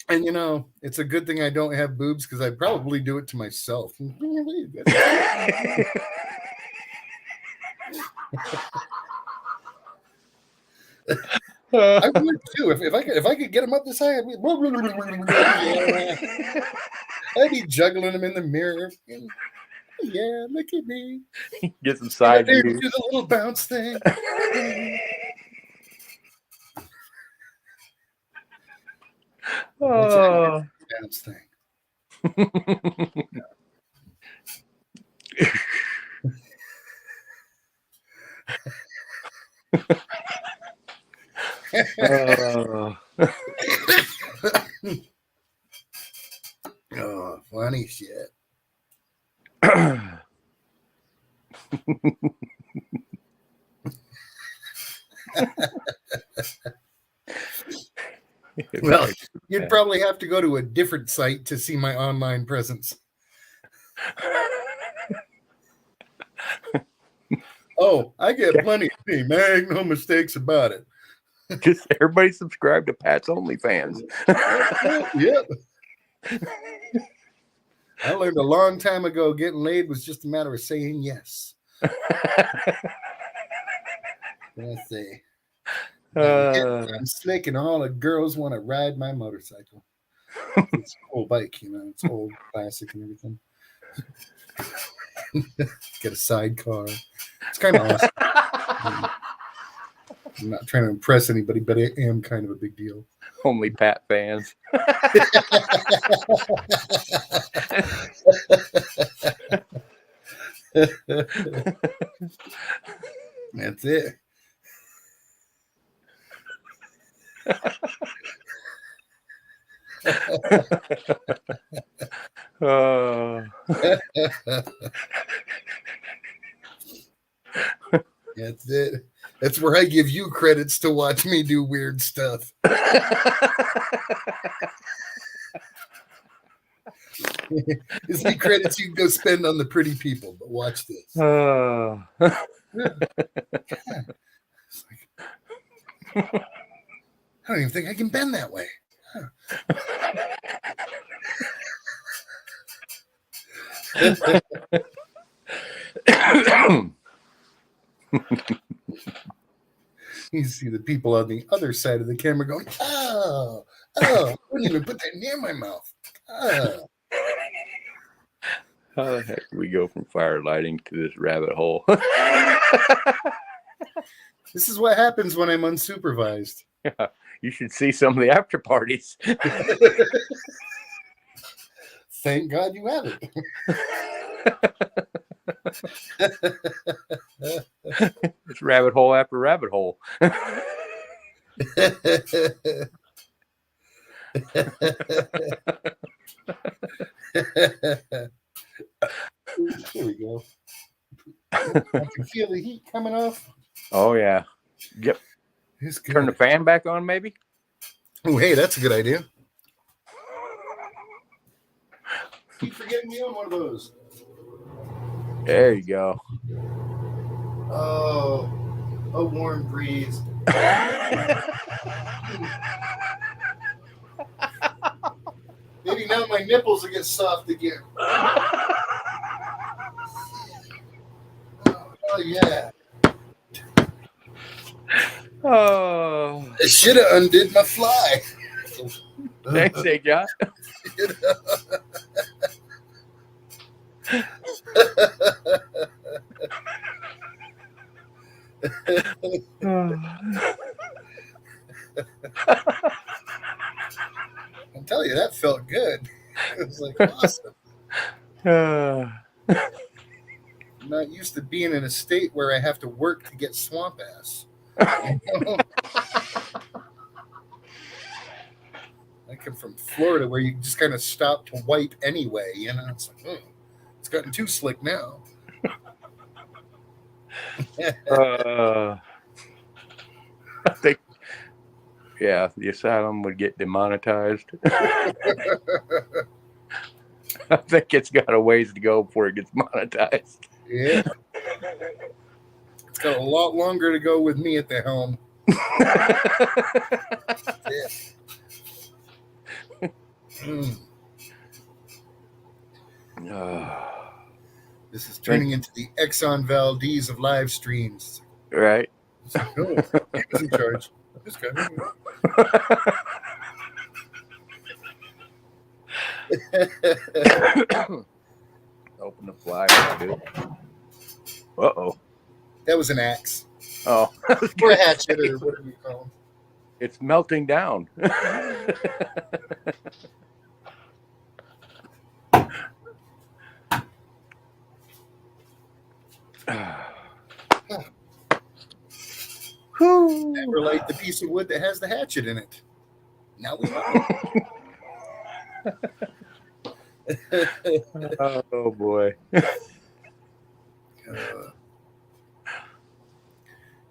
And it's a good thing I don't have boobs because I'd probably do it to myself. I would too. If I could get them up this high, I'd be juggling them in the mirror. Yeah, look at me. Get some side views. Do the little bounce thing. Oh. Bounce thing. Oh, funny shit. Well, you'd probably have to go to a different site to see my online presence. Oh, I get plenty of me. Make no mistakes about it. Just everybody subscribe to Pat's OnlyFans. Yep. I learned a long time ago getting laid was just a matter of saying yes. Let's see. I'm slick and all the girls want to ride my motorcycle. It's a cool bike, it's old, classic and everything. Get a sidecar. It's kind of awesome. I'm not trying to impress anybody, but I am kind of a big deal. Only Pat fans. That's it. That's it. That's where I give you credits to watch me do weird stuff. It's the credits you can go spend on the pretty people, but watch this. I don't even think I can bend that way. You see the people on the other side of the camera going, oh, I wouldn't even put that near my mouth. Oh. How the heck do we go from fire lighting to this rabbit hole? This is what happens when I'm unsupervised. Yeah, you should see some of the after parties. Thank God you haven't. It's rabbit hole after rabbit hole. There we go. I can feel the heat coming off. Oh, yeah. Yep. Turn the fan back on, maybe? Oh, hey, that's a good idea. Keep forgetting me on one of those. There you go. Oh, a warm breeze. Maybe now my nipples will get soft again. Oh, yeah. Oh. I should have undid my fly. Thanks, hey, John. I'll tell you, that felt good. It was like awesome. I'm not used to being in a state where I have to work to get swamp ass. You know? I come from Florida where you just kind of stop to wipe anyway. It's like, it's gotten too slick now. I think, yeah, the Asylum would get demonetized. I think it's got a ways to go before it gets monetized. Yeah. It's got a lot longer to go with me at the helm. This is turning into the Exxon Valdez of live streams. Right. Oh, he was in charge. This guy. Open the fly. Uh-oh. That was an axe. Oh. Or a hatchet, or whatever you call them. It's melting down. Never light the piece of wood that has the hatchet in it. Now we know. Oh boy.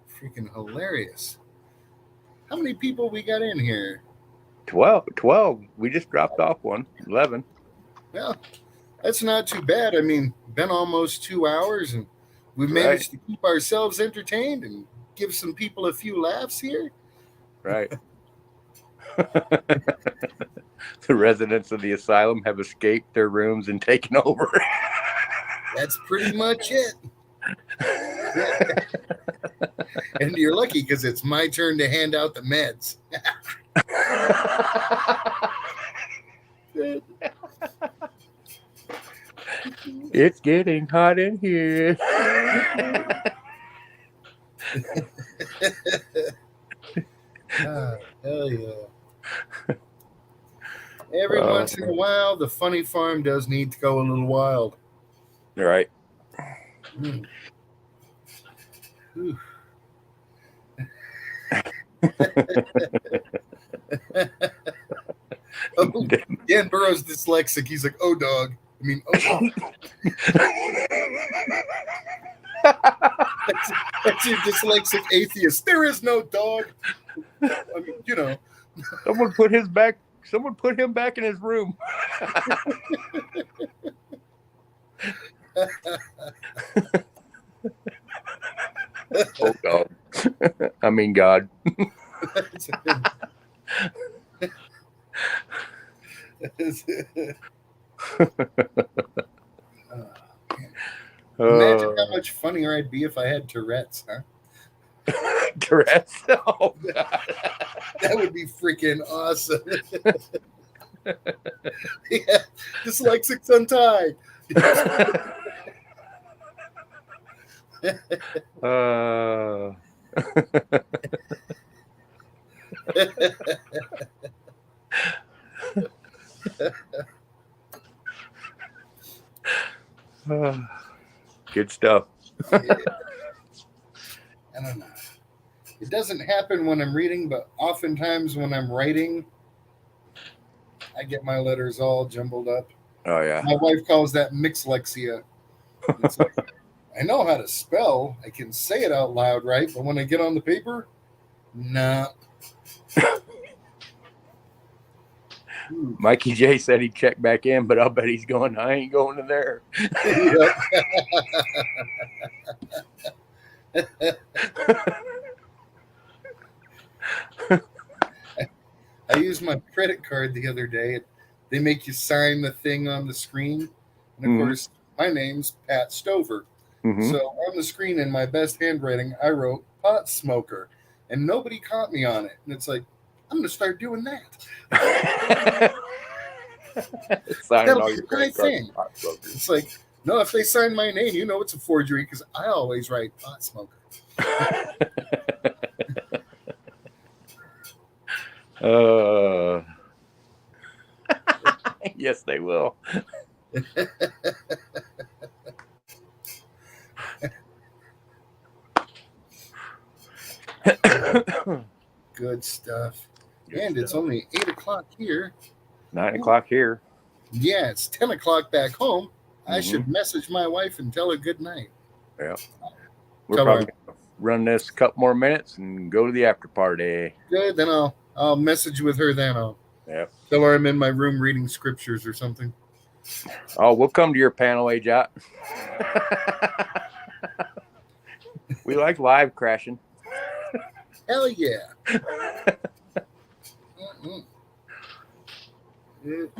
Freaking hilarious. How many people we got in here? 12. We just dropped off one. 11. Well, that's not too bad. I mean, been almost 2 hours, and we've managed to keep ourselves entertained and give some people a few laughs here. Right. The residents of the asylum have escaped their rooms and taken over. That's pretty much it. And you're lucky because it's my turn to hand out the meds. It's getting hot in here. Hell yeah. Every once in a while, the funny farm does need to go a little wild. Right. Mm. Oh, Dan Burrow's dyslexic. He's like, oh, dog. I mean, oh, dog. That's your dyslexic atheist. There is no dog. I mean, you know. Someone put him back in his room. Oh, God. I mean, God. Imagine how much funnier I'd be if I had Tourette's, huh? Tourette's? Oh, God. That would be freaking awesome. Yeah, dyslexics untied. Good stuff. Yeah. I don't know. It doesn't happen when I'm reading, but oftentimes when I'm writing, I get my letters all jumbled up. Oh, yeah. My wife calls that mixlexia. It's like, I know how to spell. I can say it out loud, right? But when I get on the paper, nah. Mikey J said he'd check back in, but I'll bet he's going, I ain't going in there. I used my credit card the other day. They make you sign the thing on the screen. And of course, my name's Pat Stover. Mm-hmm. So on the screen in my best handwriting, I wrote pot smoker. And nobody caught me on it. And it's like, I'm going to start doing that. Signing all your my thing. It's like, no, if they sign my name, you know it's a forgery because I always write pot smoker. Yes, they will. Good stuff. And it's only 8 o'clock here. 9 o'clock here. Yeah, it's 10 o'clock back home. I should message my wife and tell her good night. Yeah. We're probably going to run this a couple more minutes and go to the after party. Good, then I'll message with her then. I'll tell her I'm in my room reading scriptures or something. Oh, we'll come to your panel, Ajot. We like live crashing. Hell yeah.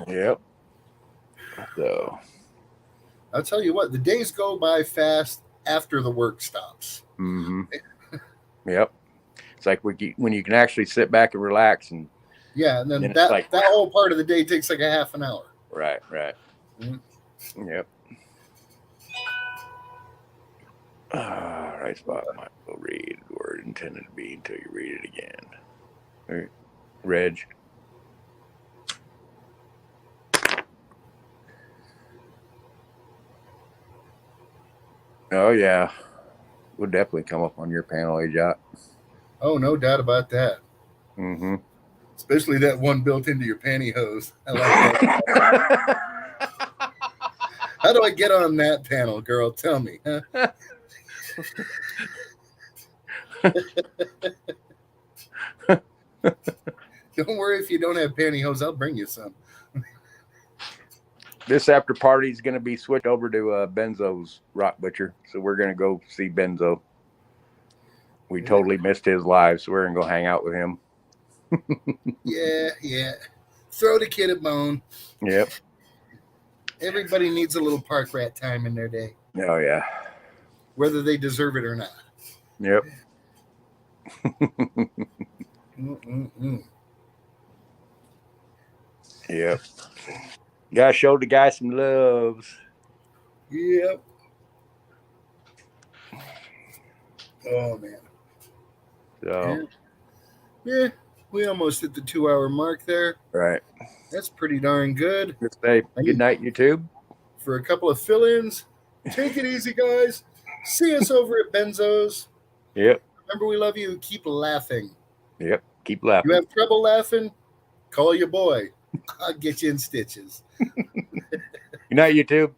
Yep. So I'll tell you what, the days go by fast after the work stops. Mm-hmm. Yep. It's like when you can actually sit back and relax, and and then that whole part of the day takes like a half an hour. Right. Mm-hmm. Yep. Right spot. Might go read the word intended to be until you read it again. All right. Reg. Oh yeah, we'll definitely come up on your panel, Ajot. Oh, no doubt about that. Mm-hmm. Especially that one built into your pantyhose. I like that. How do I get on that panel, girl? Tell me. Huh? Don't worry if you don't have pantyhose. I'll bring you some. This after party is going to be switched over to Benzo's Rock Butcher. So we're going to go see Benzo. We totally missed his live, so we're going to go hang out with him. Yeah. Throw the kid a bone. Yep. Everybody needs a little park rat time in their day, Oh yeah. whether they deserve it or not. Yep. Yep. Gotta show the guy some loves. Yep. Oh man. So Yeah. We almost hit the 2-hour mark there. right. That's pretty darn good. Good day. Good night, YouTube. For a couple of fill-ins. Take it easy, guys. See us over at Benzo's. Yep. Remember, we love you. Keep laughing. Yep. Keep laughing. You have trouble laughing? Call your boy. I'll get you in stitches. Good night, YouTube.